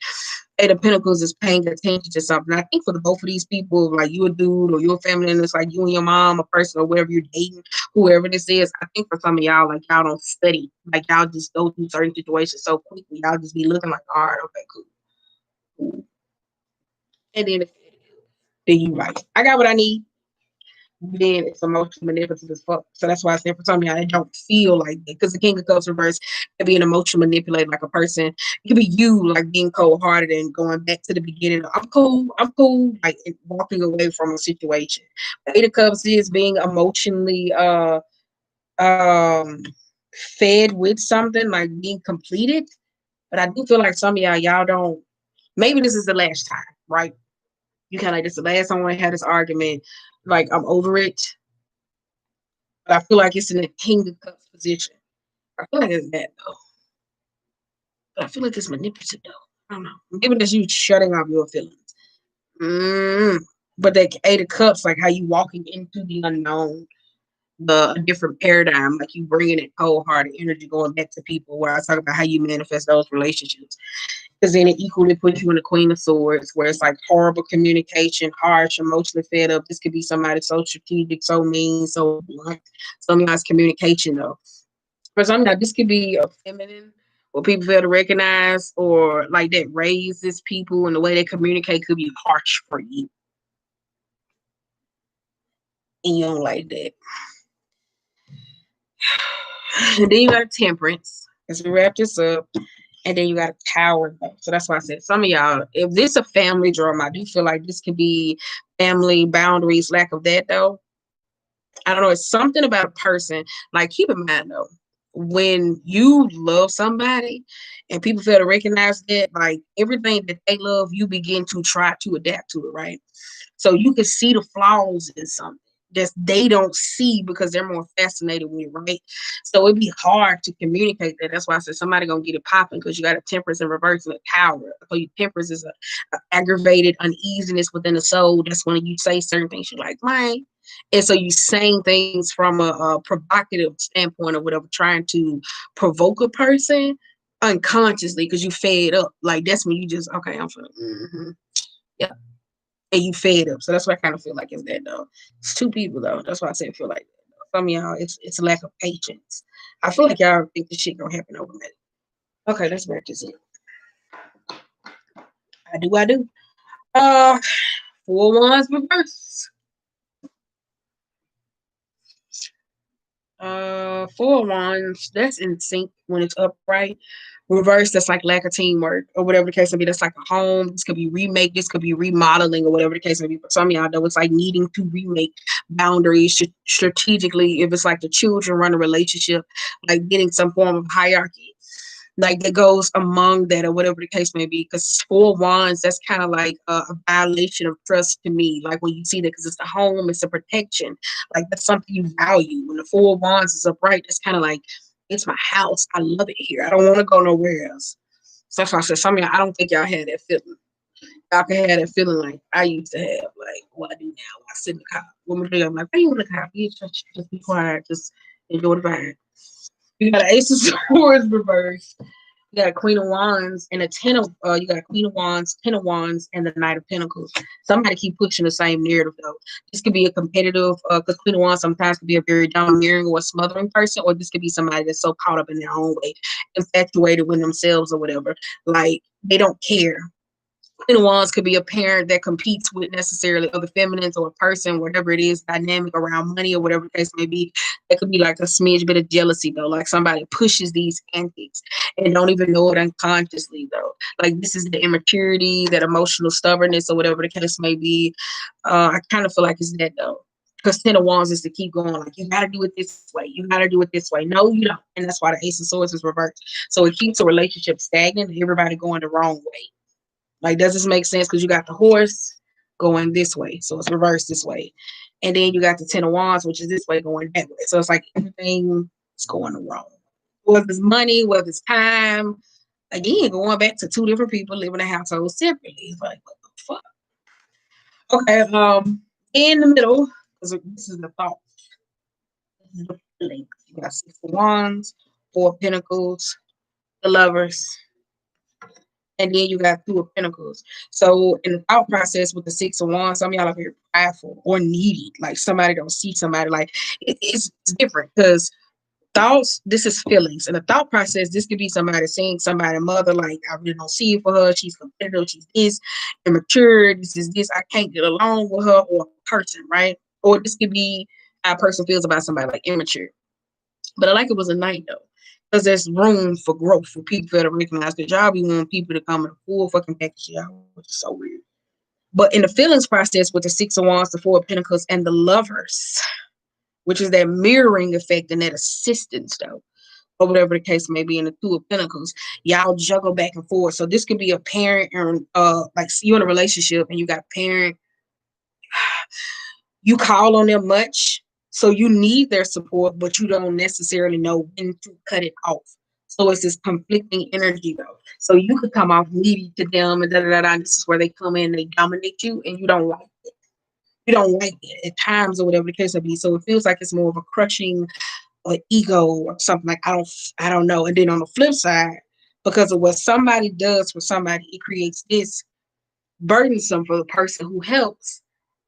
Eight of Pentacles is paying attention to something. I think for the both of these people, like you a dude or your family, and it's like you and your mom, a person, or whatever you're dating, whoever this is, I think for some of y'all, like y'all don't study. Like y'all just go through certain situations so quickly. Y'all just be looking like, all right, okay, cool. And then you like, I got what I need. Then it's emotional manipulative as fuck. So that's why I said for some of y'all, I don't feel like that. Because the King of Cups reverse can be an emotional manipulator, like a person. It could be you, like being cold hearted and going back to the beginning. I'm cool, like walking away from a situation. The Eight of Cups is being emotionally um fed with something, like being completed. But I do feel like some of y'all don't. Maybe this is the last time, right? You kind of like this is the last time I had this argument. Like I'm over it. But I feel like it's in the King of Cups position. I feel like it's that though. But I feel like it's manipulative though. I don't know. Maybe that's you shutting off your feelings. Mm. But that Eight of Cups, like how you walking into the unknown, the a different paradigm, like you bringing it cold hearted energy, going back to people. Where I talk about how you manifest those relationships, because then it equally puts you in the Queen of Swords, where it's like horrible communication, harsh, emotionally fed up. This could be somebody so strategic, so mean, so blunt. Sometimes communication though. For some, now this could be a feminine, what people fail to recognize, or like that raises people, and the way they communicate could be harsh for you, and you don't like that. And then you got temperance. As we wrap this up, and then you got a tower. So that's why I said some of y'all, if this a family drama, I do feel like this could be family boundaries, lack of that though. I don't know. It's something about a person. Like, keep in mind though, when you love somebody and people fail to recognize that, like everything that they love, you begin to try to adapt to it, right? So you can see the flaws in something that they don't see because they're more fascinated with it, right? So it'd be hard to communicate that. That's why I said somebody gonna get it popping because you got a temperance and reverse and a tower. So your temperance is a aggravated uneasiness within the soul. That's when you say certain things you're like, man. And so you saying things from a provocative standpoint or whatever, trying to provoke a person unconsciously because you fed up. Like that's when you just okay, I'm feeling. Yeah, and you fed up. So that's what I kind of feel like is that though. It's two people though. That's why I say I feel like that. Though. Some of y'all, it's a lack of patience. I feel like y'all think this shit gonna happen overnight. Okay, let's wrap this up. I do. Uh, four wands reverse. Four wands, that's in sync when it's upright. Reverse, that's like lack of teamwork or whatever the case may be. That's like a home. This could be remake. This could be remodeling or whatever the case may be. For some of y'all know it's like needing to remake boundaries strategically. If it's like the children run a relationship, like getting some form of hierarchy like that goes among that or whatever the case may be. Because four wands, that's kind of like a violation of trust to me. Like when you see that, because it's the home, it's a protection. Like that's something you value. When the four wands is upright, it's kind of like it's my house. I love it here. I don't want to go nowhere else. So that's why I said some of y'all, I don't think y'all had that feeling. Y'all can have that feeling like I used to have. Like what I do now. I sit in the car. Women do, I'm like, hey, you in the car? You just be quiet. Just enjoy the vibe. You got an ace of swords reverse. You got a Queen of Wands and a ten of you got a Queen of Wands, Ten of Wands, and the Knight of Pentacles. Somebody keep pushing the same narrative though. This could be a competitive because Queen of Wands sometimes could be a very domineering or smothering person, or this could be somebody that's so caught up in their own way, infatuated with themselves or whatever. Like they don't care. Queen of Wands could be a parent that competes with necessarily other feminines or a person, whatever it is, dynamic around money or whatever the case may be. It could be like a smidge bit of jealousy though, like somebody pushes these antics and don't even know it unconsciously though. Like this is the immaturity, that emotional stubbornness or whatever the case may be. I kind of feel like it's that though. Because Ten of Wands is to keep going, like you gotta do it this way, you gotta do it this way. No, you don't. And that's why the Ace of Swords is reversed. So it keeps a relationship stagnant and everybody going the wrong way. Like, does this make sense? Because you got the horse going this way, so it's reversed this way, and then you got the Ten of Wands, which is this way going that way. So it's like everything is going wrong. Whether it's money, whether it's time, again, going back to two different people living in a household separately. It's like, what the fuck? Okay, in the middle, because this is the thought. This is the feeling. You got Six of Wands, Four of Pentacles, the Lovers, and then you got Two of Pentacles. So in the thought process with the Six of Wands, some of y'all are very prideful or needy. Like somebody don't see somebody like it's different because thoughts, this is feelings. And the thought process, this could be somebody seeing somebody, mother, like, I really don't see it for her. She's competitive. She's this, immature. This is this. I can't get along with her, or a person, right? Or this could be how a person feels about somebody, like immature. But I like it was a night, though. Because there's room for growth for people to recognize the job. You want people to come in a full fucking package, y'all, which is so weird. But in the feelings process with the Six of Wands, the Four of Pentacles, and the Lovers, which is that mirroring effect and that assistance, though, or whatever the case may be, in the Two of Pentacles, y'all juggle back and forth. So this could be a parent, and like you in a relationship and you got a parent, you call on them much, so you need their support, but you don't necessarily know when to cut it off. So it's this conflicting energy, though. So you could come off needy to them, and da da da da. This is where they come in, they dominate you, and you don't like it. You don't like it at times, or whatever the case may be. So it feels like it's more of a crushing or ego or something, like I don't know. And then on the flip side, because of what somebody does for somebody, it creates this burdensome for the person who helps.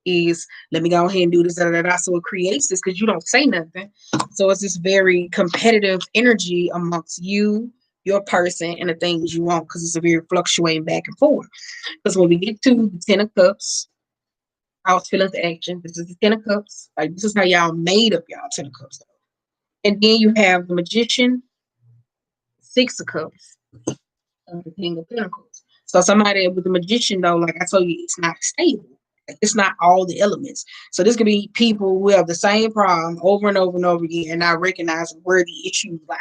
Is let me go ahead and do this, da, da, da, da. So it creates this because you don't say nothing. So it's this very competitive energy amongst you, your person, and the things you want, because it's a very fluctuating back and forth. Because when we get to the Ten of Cups, I was feeling the action. This is the Ten of Cups. Like, this is how y'all made up y'all Ten of Cups. And then you have the Magician, Six of Cups, and the King of Pentacles. So somebody with the Magician, though, like I told you, it's not stable. Like, it's not all the elements. So this could be people who have the same problem over and over and over again, and I recognize where the issues lie.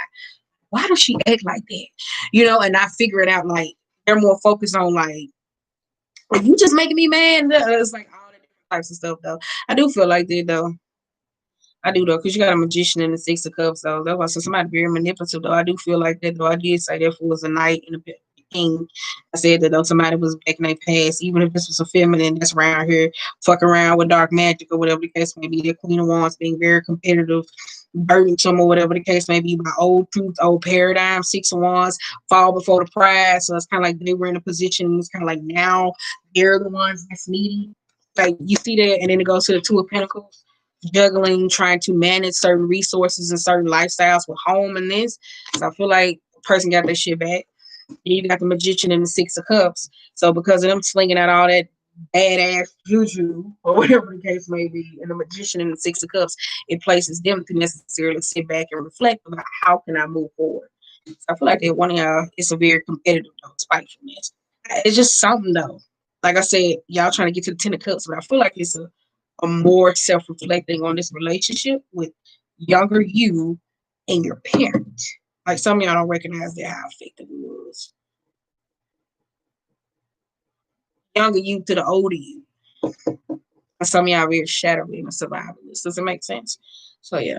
Why does she act like that? And I figure it out. Like, they're more focused on, like, are you just making me mad? It's like all the different types of stuff, though. I do feel like that, though. I do, though, because you got a Magician and the Six of Cups, though. That's why somebody very manipulative, though. I do feel like that, though. I did say that was a knight and a king. I said that, though, somebody was back in their past, even if this was a feminine that's around here fucking around with dark magic or whatever the case may be. The Queen of Wands being very competitive, burdensome, or whatever the case may be, by old truth, old paradigm. Six of Wands fall before the pride. So it's kind of like they were in a position. It's kind of like now they're the ones that's needy. Like, you see that, and then it goes to the Two of Pentacles, juggling, trying to manage certain resources and certain lifestyles with home and this. So I feel like the person got their shit back. You got the Magician and the Six of Cups. So because of them slinging out all that badass juju, or whatever the case may be, and the Magician and the Six of Cups, it places them to necessarily sit back and reflect about how can I move forward. So I feel like that one of y'all, it's a very competitive, though, spitefulness. It's just something, though. Like I said, y'all trying to get to the Ten of Cups, but I feel like it's a more self-reflecting on this relationship with younger you and your parent. Like, some of y'all don't recognize that how effective it was. Younger you to the older you. And some of y'all very shadowy and survivalists. Does it make sense? So yeah.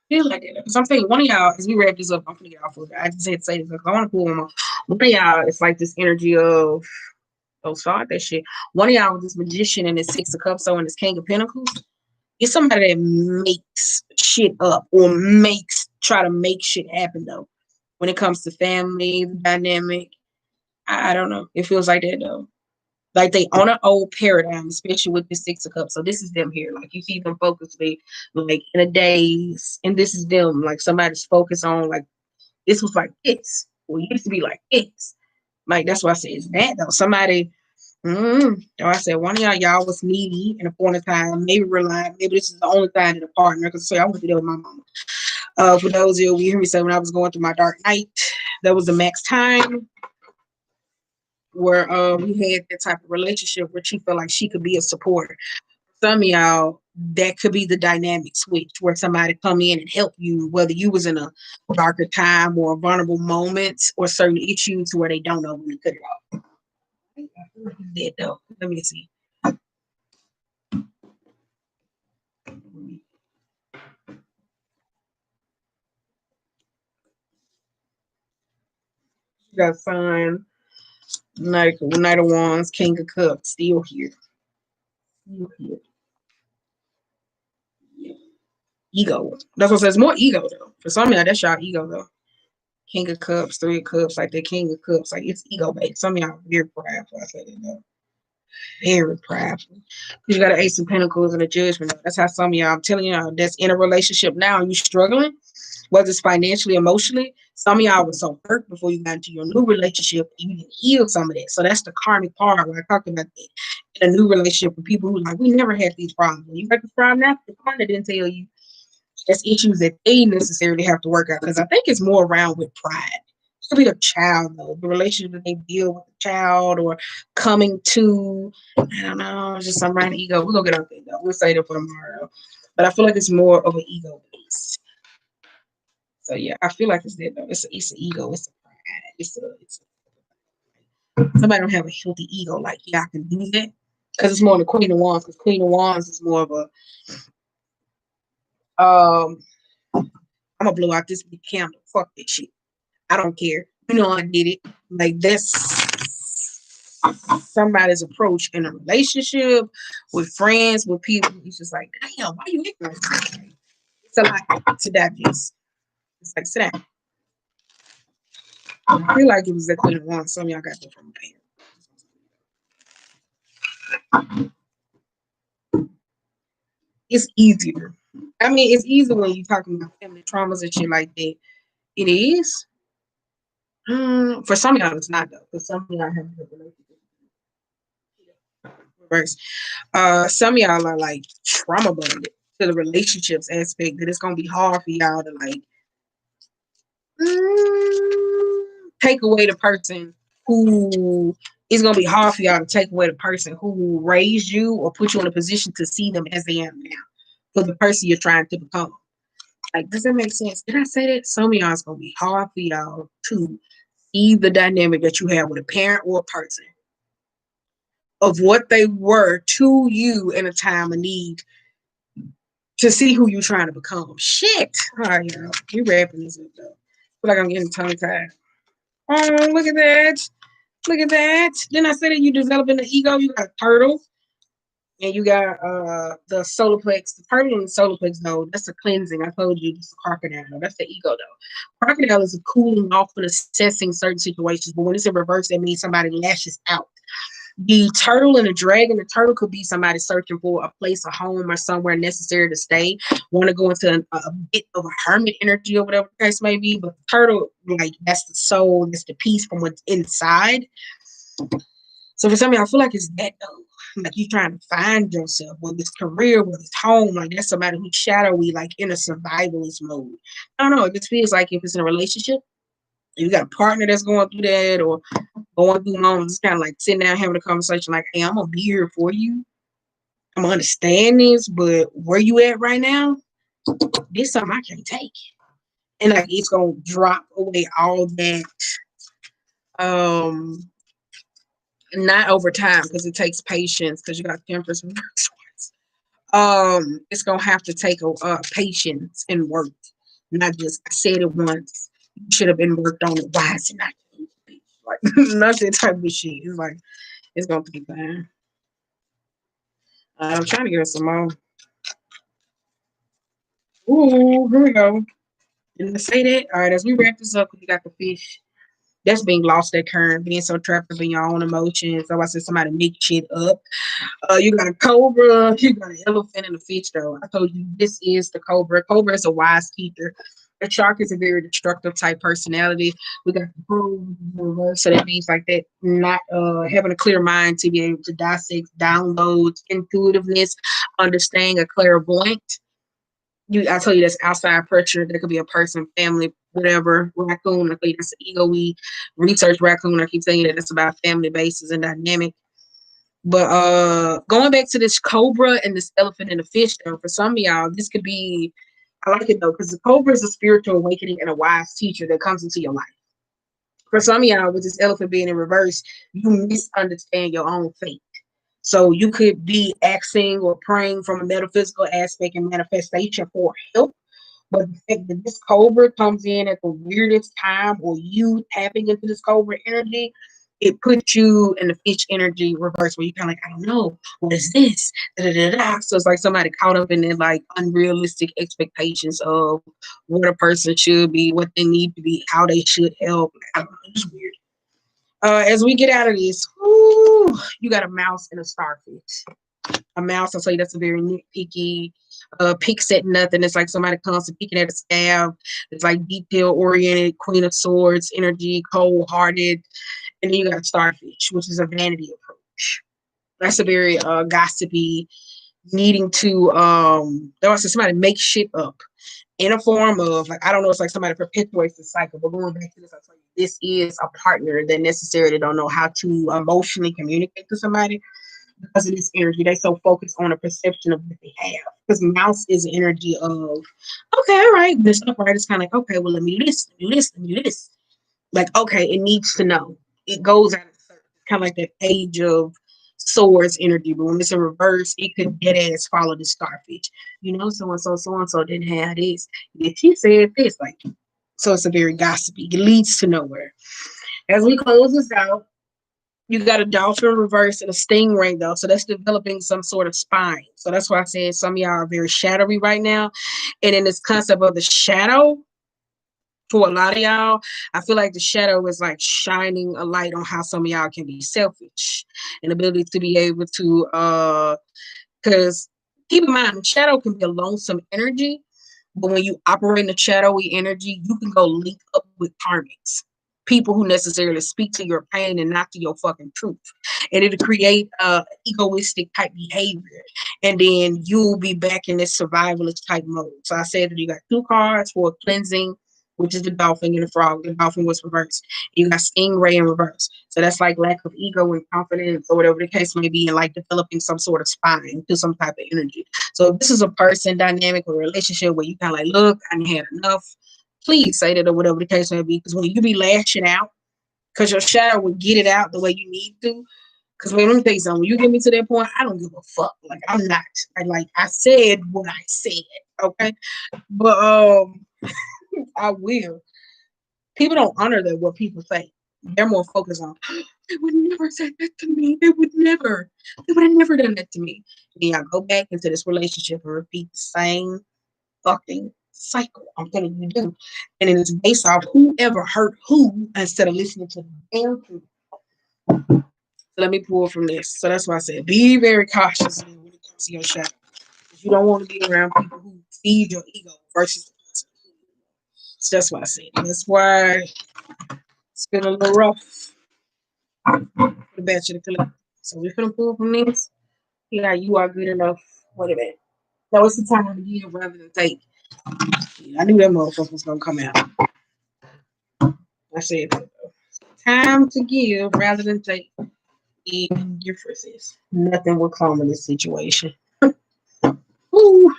Feel like it. Because I'm saying one of y'all, as we wrap this up, I'm gonna get off of it. I just had to say this because I want to pull them off. One of y'all, it's like this energy of, oh, start that shit. One of y'all with this Magician and this Six of Cups, so and this King of Pentacles. It's somebody that makes shit up, or try to make shit happen, though. When it comes to family, the dynamic, I don't know. It feels like that, though. Like, they on an old paradigm, especially with the Six of Cups. So this is them here. Like, you see them focusedly, like, in a daze, and this is them. Like, somebody's focused on, like, this was like this. Well, it used to be like this. Like, that's why I say it's that, though. Somebody. I said one of y'all was needy in a point of time. Maybe realize maybe this is the only time that a partner. Because I went to deal with my mama. For those of you hear me say, when I was going through my dark night, that was the max time where we had that type of relationship where she felt like she could be a supporter. Some of y'all, that could be the dynamic switch where somebody come in and help you, whether you was in a darker time or a vulnerable moment or certain issues where they don't know when to cut it off. Dead though. Let me see. You got Sun, Knight of Wands, King of Cups, still here. Still here. Yeah. Ego. That's what says more ego though. For some of y'all, that's y'all ego though. King of Cups, Three of Cups, like the King of Cups, like it's ego based. Some of y'all are very prideful. I said it though. Very prideful. You got an Ace of Pentacles and a Judgment. That's how some of y'all, I'm telling y'all, that's in a relationship now and you struggling, whether it's financially, emotionally. Some of y'all was so hurt before you got into your new relationship. You didn't heal some of that. So that's the karmic part where I talked about that. In a new relationship with people who like, we never had these problems. When you got this problem now, the partner didn't tell you. That's issues that they necessarily have to work out. Because I think it's more around with pride. It could be a child though, the relationship that they deal with the child or coming to, I don't know, just some random ego. We're gonna get out there though. We'll say that for tomorrow. But I feel like it's more of an ego base. So yeah, I feel like it's that though. It's an ego, it's a pride, somebody don't have a healthy ego, like yeah, I can do that. Because it's more the Queen of Wands, because Queen of Wands is more of a I'm gonna blow out this big candle. Fuck that shit. I don't care. You know I did it. Like that's somebody's approach in a relationship, with friends, with people. It's just like, damn, why you ignorant? It's a lot to digest. It's like, sit down. I feel like it was that Queen of Wands. Some of y'all got that from there. It's easier. I mean, it's easier when you're talking about family traumas and shit like that. It is. For some of y'all, it's not though. For some of y'all have a relationship. Reverse. Some of y'all are like trauma bonded to the relationships aspect that it's gonna be hard for y'all to like take away the person who it's gonna be hard for y'all to take away the person who raised you or put you in a position to see them as they are now for the person you're trying to become. Like, does that make sense? Did I say that? Some of y'all it's gonna be hard for y'all to see the dynamic that you have with a parent or a person of what they were to you in a time of need to see who you're trying to become. Shit. All right, y'all. We wrapping this up though. I feel like I'm getting tongue tied. Oh, look at that. Look at that. Then I said that you developing the ego. You got a turtle. And you got the solar plex. The turtle and the solar plex, though, that's a cleansing. I told you it's a crocodile. Though. That's the ego, though. Crocodile is a cooling off and assessing certain situations. But when it's in reverse, that means somebody lashes out. The turtle and the dragon, the turtle could be somebody searching for a place, a home, or somewhere necessary to stay. Want to go into a bit of a hermit energy or whatever the case may be. But the turtle, like, that's the soul, that's the peace from what's inside. So for some of y'all, I feel like it's that though. Like you trying to find yourself, whether it's career, whether it's home, like that's somebody who's shadowy, like in a survivalist mode. I don't know. It just feels like if it's in a relationship, you got a partner that's going through that or going through moments, it's kind of like sitting down having a conversation like, hey, I'm gonna be here for you. I'm gonna understand this, but where you at right now, this is something I can't take. And like it's gonna drop away all that not over time because it takes patience because you got temperance and it's gonna have to take a patience and work, not just I said it once. You should have been worked on it. Why is it not like not that type of shit? It's like it's gonna take time. I'm trying to get us some more. Ooh, here we go. Didn't I say that? All right, as we wrap this up, we got the fish. That's being lost at current, being so trapped in your own emotions. So I said somebody make shit up. You got a cobra, you got an elephant, and a fish. Though I told you, this is the cobra. Cobra is a wise teacher. The shark is a very destructive type personality. We got the bull, so that means like that, not having a clear mind to be able to dissect, download, intuitiveness, understanding a clairvoyant. I tell you that's outside pressure. That could be a person, family, whatever. Raccoon, I think that's the ego. We research raccoon. I keep saying that it's about family basis and dynamic. But going back to this cobra and this elephant and the fish, though, for some of y'all, this could be, I like it though, because the cobra is a spiritual awakening and a wise teacher that comes into your life. For some of y'all, with this elephant being in reverse, you misunderstand your own fate. So you could be asking or praying from a metaphysical aspect and manifestation for help. But the fact that this cobra comes in at the weirdest time, or you tapping into this cobra energy, it puts you in the fish energy reverse, where you kind of like, I don't know, what is this? Da-da-da-da. So it's like somebody caught up in their like unrealistic expectations of what a person should be, what they need to be, how they should help. I don't know, it's weird. As we get out of this, You got a mouse and a starfish. A mouse, I'll tell you, that's a very nitpicky, picks at nothing. It's like somebody constantly picking at a scab. It's like detail oriented, Queen of Swords, energy, cold hearted. And then you got a starfish, which is a vanity approach. That's a very gossipy, needing to there was somebody make shit up in a form of, like, I don't know, it's like somebody perpetuates the cycle. But going back to this, I tell you, this is a partner that necessarily don't know how to emotionally communicate to somebody because of this energy. They so focused on a perception of what they have. Because mouse is energy of, okay, all right, this upright is kind of like, okay, well, let me do this, let me do this, let me do this. Like, okay, it needs to know. It goes out of certain, kind of like that age of swords energy. But when it's in reverse, it could dead ass follow the starfish. You know, so and so didn't have this. If she said this, like, so it's a very gossipy. It leads to nowhere. As we close this out, you got a dolphin reverse and a stingray though, so that's developing some sort of spine. So that's why I said some of y'all are very shadowy right now, and in this concept of the shadow, for a lot of y'all, I feel like the shadow is like shining a light on how some of y'all can be selfish and ability to be able to because keep in mind the shadow can be a lonesome energy, but when you operate in the shadowy energy, you can go link up with karmics, people who necessarily speak to your pain and not to your fucking truth, and it'll create egoistic type behavior, and then you'll be back in this survivalist type mode. So I said that you got two cards for cleansing, which is the dolphin and the frog. The dolphin was reversed. You got stingray in reverse. So that's like lack of ego and confidence, or whatever the case may be, and like developing some sort of spine to some type of energy. So if this is a person dynamic or relationship where you kind of like, look, I had enough, please say that, or whatever the case may be. Because when you be lashing out, because your shadow will get it out the way you need to. Because let me tell you something, when you get me to that point, I don't give a fuck. Like, I'm not. I said what I said, okay? But I will. People don't honor that what people say. They're more focused on, they would never say that to me. They would never. They would have never done that to me. Then I go back into this relationship and repeat the same fucking cycle. I'm telling you, do. And it is based off whoever hurt who instead of listening to the damn truth. So let me pull from this. So that's why I said be very cautious when it comes to your shadow. You don't want to be around people who feed your ego versus the person. So that's why I said. That's why it's been a little rough for the Bachelor Collective. So we're gonna pull from this. Yeah, you are good enough. Wait a minute. Now it's the time to give rather than take. I knew that motherfucker was gonna come out. I said time to give rather than take. Even differences. Nothing will come in this situation. Ooh.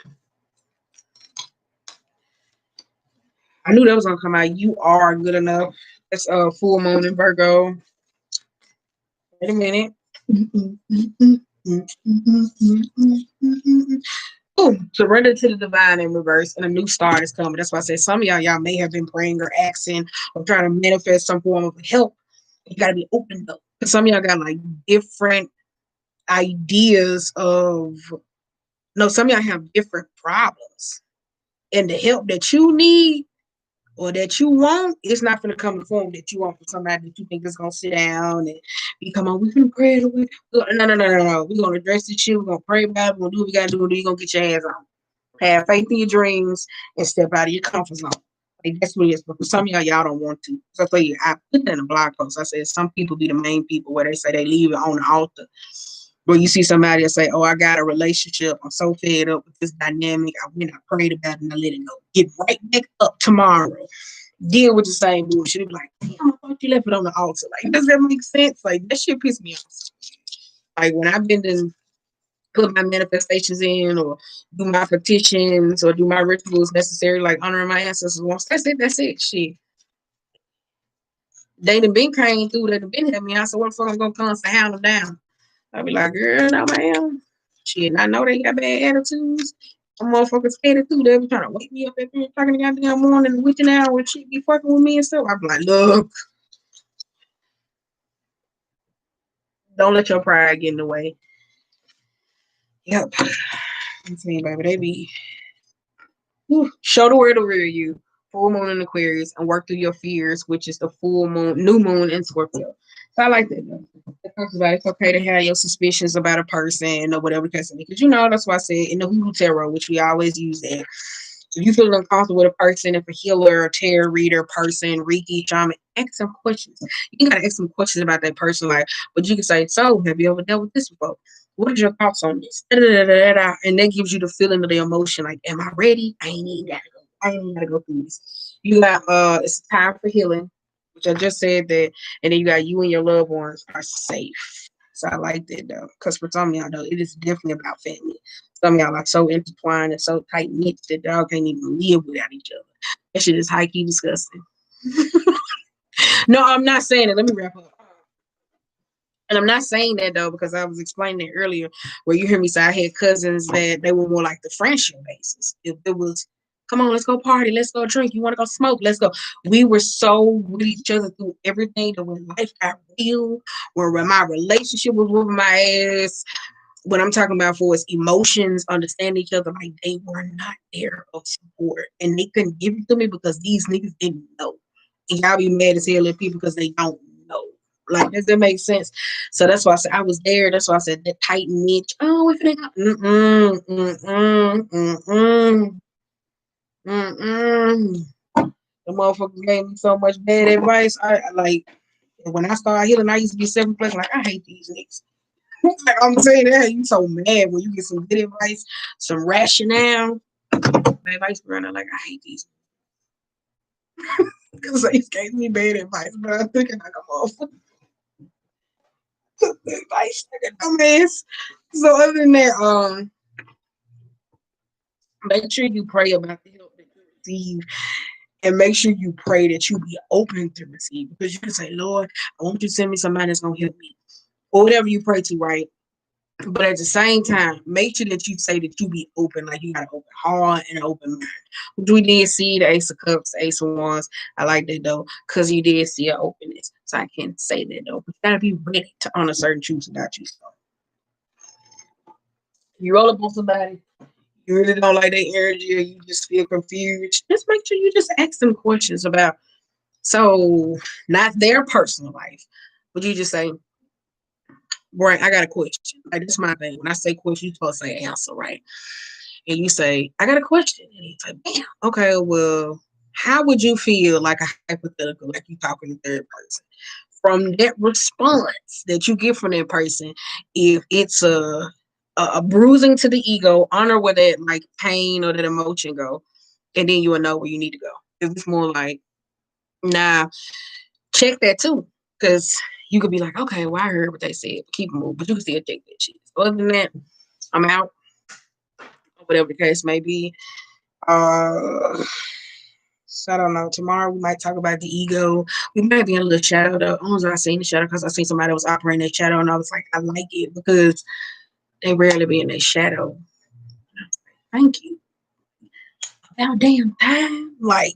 I knew that was gonna come out. You are good enough. That's full moon in Virgo. Wait a minute. Ooh, surrender to the divine in reverse, and a new start is coming. That's why I said some of y'all may have been praying or asking or trying to manifest some form of help. You gotta be open though. Some of y'all got like different ideas of no, some of y'all have different problems. And the help that you need or that you want, it's not going to come in the form that you want from somebody that you think is going to sit down and be, come on, we can pray. No. We're going to address this shit. We're going to pray about it. We're going to do what we got to do. And then you're going to get your ass on. Have faith in your dreams and step out of your comfort zone. Like, that's what it is. But for some of y'all don't want to. So I tell you, I put that in a blog post. I said some people be the main people where they say they leave it on the altar. Where you see somebody that say, oh, I got a relationship. I'm so fed up with this dynamic. I went, I prayed about it, and I let it go. Get right back up tomorrow. Deal with the same bullshit. Be like, damn, I thought you left it on the altar. Like, does that make sense? Like, that shit piss me off. Like, when I've been to put my manifestations in or do my petitions or do my rituals necessary, like honoring my ancestors once, that's it. Shit. They done been came through, they done been at me. I said, what the fuck I'm going to come and hound them down? I'll be like, girl, no, ma'am. Shit, I know they got bad attitudes. Some motherfuckers scared too. They be trying to wake me up at 3 o'clock in the goddamn morning, witching out and shit, be fucking with me and stuff. I be like, look, don't let your pride get in the way. Yep. I'm saying, baby, they be show the world the real you. Full moon in Aquarius and work through your fears, which is the full moon, new moon in Scorpio. So I like that though. It talks about it's okay to have your suspicions about a person or whatever the case may be. Because that's why I said in the Hoodoo Tarot, which we always use that. If you feel uncomfortable with a person, if a healer, tarot reader, person, Reiki, shaman, ask some questions. You gotta ask some questions about that person. Like, but you can say, so have you ever dealt with this before? What are your thoughts on this? Da, da, da, da, da. And that gives you the feeling of the emotion. Like, am I ready? I ain't even gotta go. I ain't even gotta go through this. You got it's time for healing, which I just said that, and then you got you and your loved ones are safe. So I like that though, because for some of y'all though, it is definitely about family. Some of y'all are so intertwined and so tight knit that y'all can't even live without each other. That shit is high key disgusting. No, I'm not saying it. Let me wrap up. And I'm not saying that though because I was explaining it earlier, where you hear me say I had cousins that they were more like the friendship basis. If it was, come on, let's go party, let's go drink. You want to go smoke? Let's go. We were so with each other through everything that when life got real, when my relationship was whooping my ass, what I'm talking about for is emotions, understand each other. Like they were not there of support, and they couldn't give it to me because these niggas didn't know. And y'all be mad as hell at people because they don't know. Like does that make sense? So that's why I said I was there. That's why I said the tight niche. Oh, if they got mm. The motherfuckers gave me so much bad advice. I like when I started healing, I used to be 7 plus. Like I hate these niggas. Like, I'm saying that you so mad when you get some good advice, some rationale. My advice runner, like I hate these because they gave me bad advice, but I'm thinking like a motherfucker. Advice like a dumbass. So other than that, make sure you pray about the help that you receive, and make sure you pray that you be open to receive. Because you can say, Lord, I want you to send me somebody that's gonna help me, or whatever you pray to, right? But at the same time, make sure that you say that you be open, like you got an open heart and an open mind. Which we did see the Ace of Cups, Ace of Wands. I like that though, because you did see an openness. So I can't say that though. But you gotta be ready to honor certain truths about you. So you roll up on somebody, you really don't like their energy, or you just feel confused. Just make sure you just ask them questions about so not their personal life, but you just say, right, I got a question. Like that's my thing. When I say question, you're supposed to say answer, right? And you say, I got a question. And he's like, bam, okay, well, how would you feel like a hypothetical, like you talking to third person? From that response that you get from that person, if it's a bruising to the ego, honor where that like pain or that emotion go, and then you will know where you need to go. If it's more like, nah, check that too. Because you could be like, okay, well, I heard what they said, keep it moving, but you can still check that shit. Other than that, I'm out, whatever the case may be. Uh, so I don't know. Tomorrow we might talk about the ego. We might be in a little shadow though. I was I seen the shadow because I seen somebody that was operating that shadow, and I was like, I like it because they rarely be in that shadow. Thank you. About damn time. Like,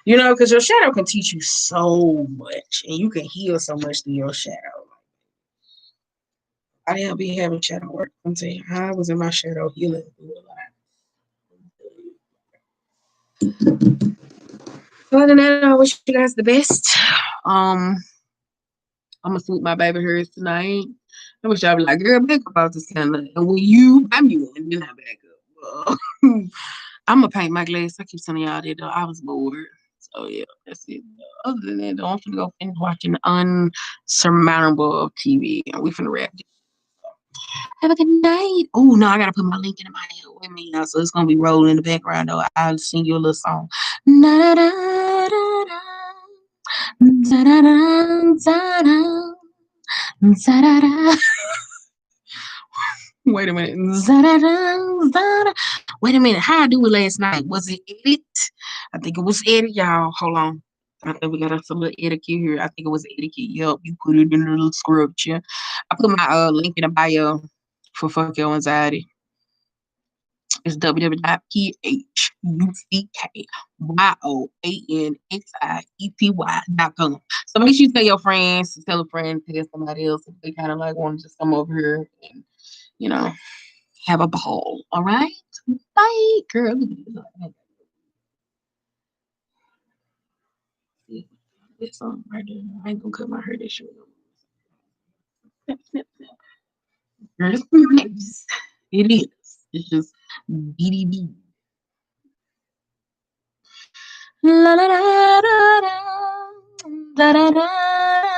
because your shadow can teach you so much and you can heal so much through your shadow. I didn't be having shadow work. I'm saying I was in my shadow healing through a lot. Other than that, I wish you guys the best. Um, I'm gonna sleep my baby hers tonight. I wish I was like, girl, back up out this kind of. And when you buy me one, then I back up. I'm gonna paint my glass. I keep telling y'all that though. I was bored. So yeah, that's it. Other than that, though, I'm finna go finish watching Unsurmountable of TV, and we finna wrap. Have a good night. Oh no, I gotta put my link in my head with me now, so it's gonna be rolling in the background. Though I'll sing you a little song. Da, da, da, da, da. Da, da, da, da, da. Da-da-da. Wait a minute. Da-da-da, wait a minute. How I do it last night? Was it edit? I think it was edit, y'all. Hold on. I think we got a little etiquette here. I think it was etiquette. Yep, you put it in the little scripture. I put my link in the bio for fuck your anxiety. It's www.puhyonexipy.com. So make sure you tell your friends, tell a friend, tell somebody else if they kind of like want to just come over here and, you know, have a ball. All right? Bye, girl. Look at this. This song right there. I ain't gonna cut my hair this short. Girl, it's pretty nice. It is. It's just BDB. La la la da da da da da da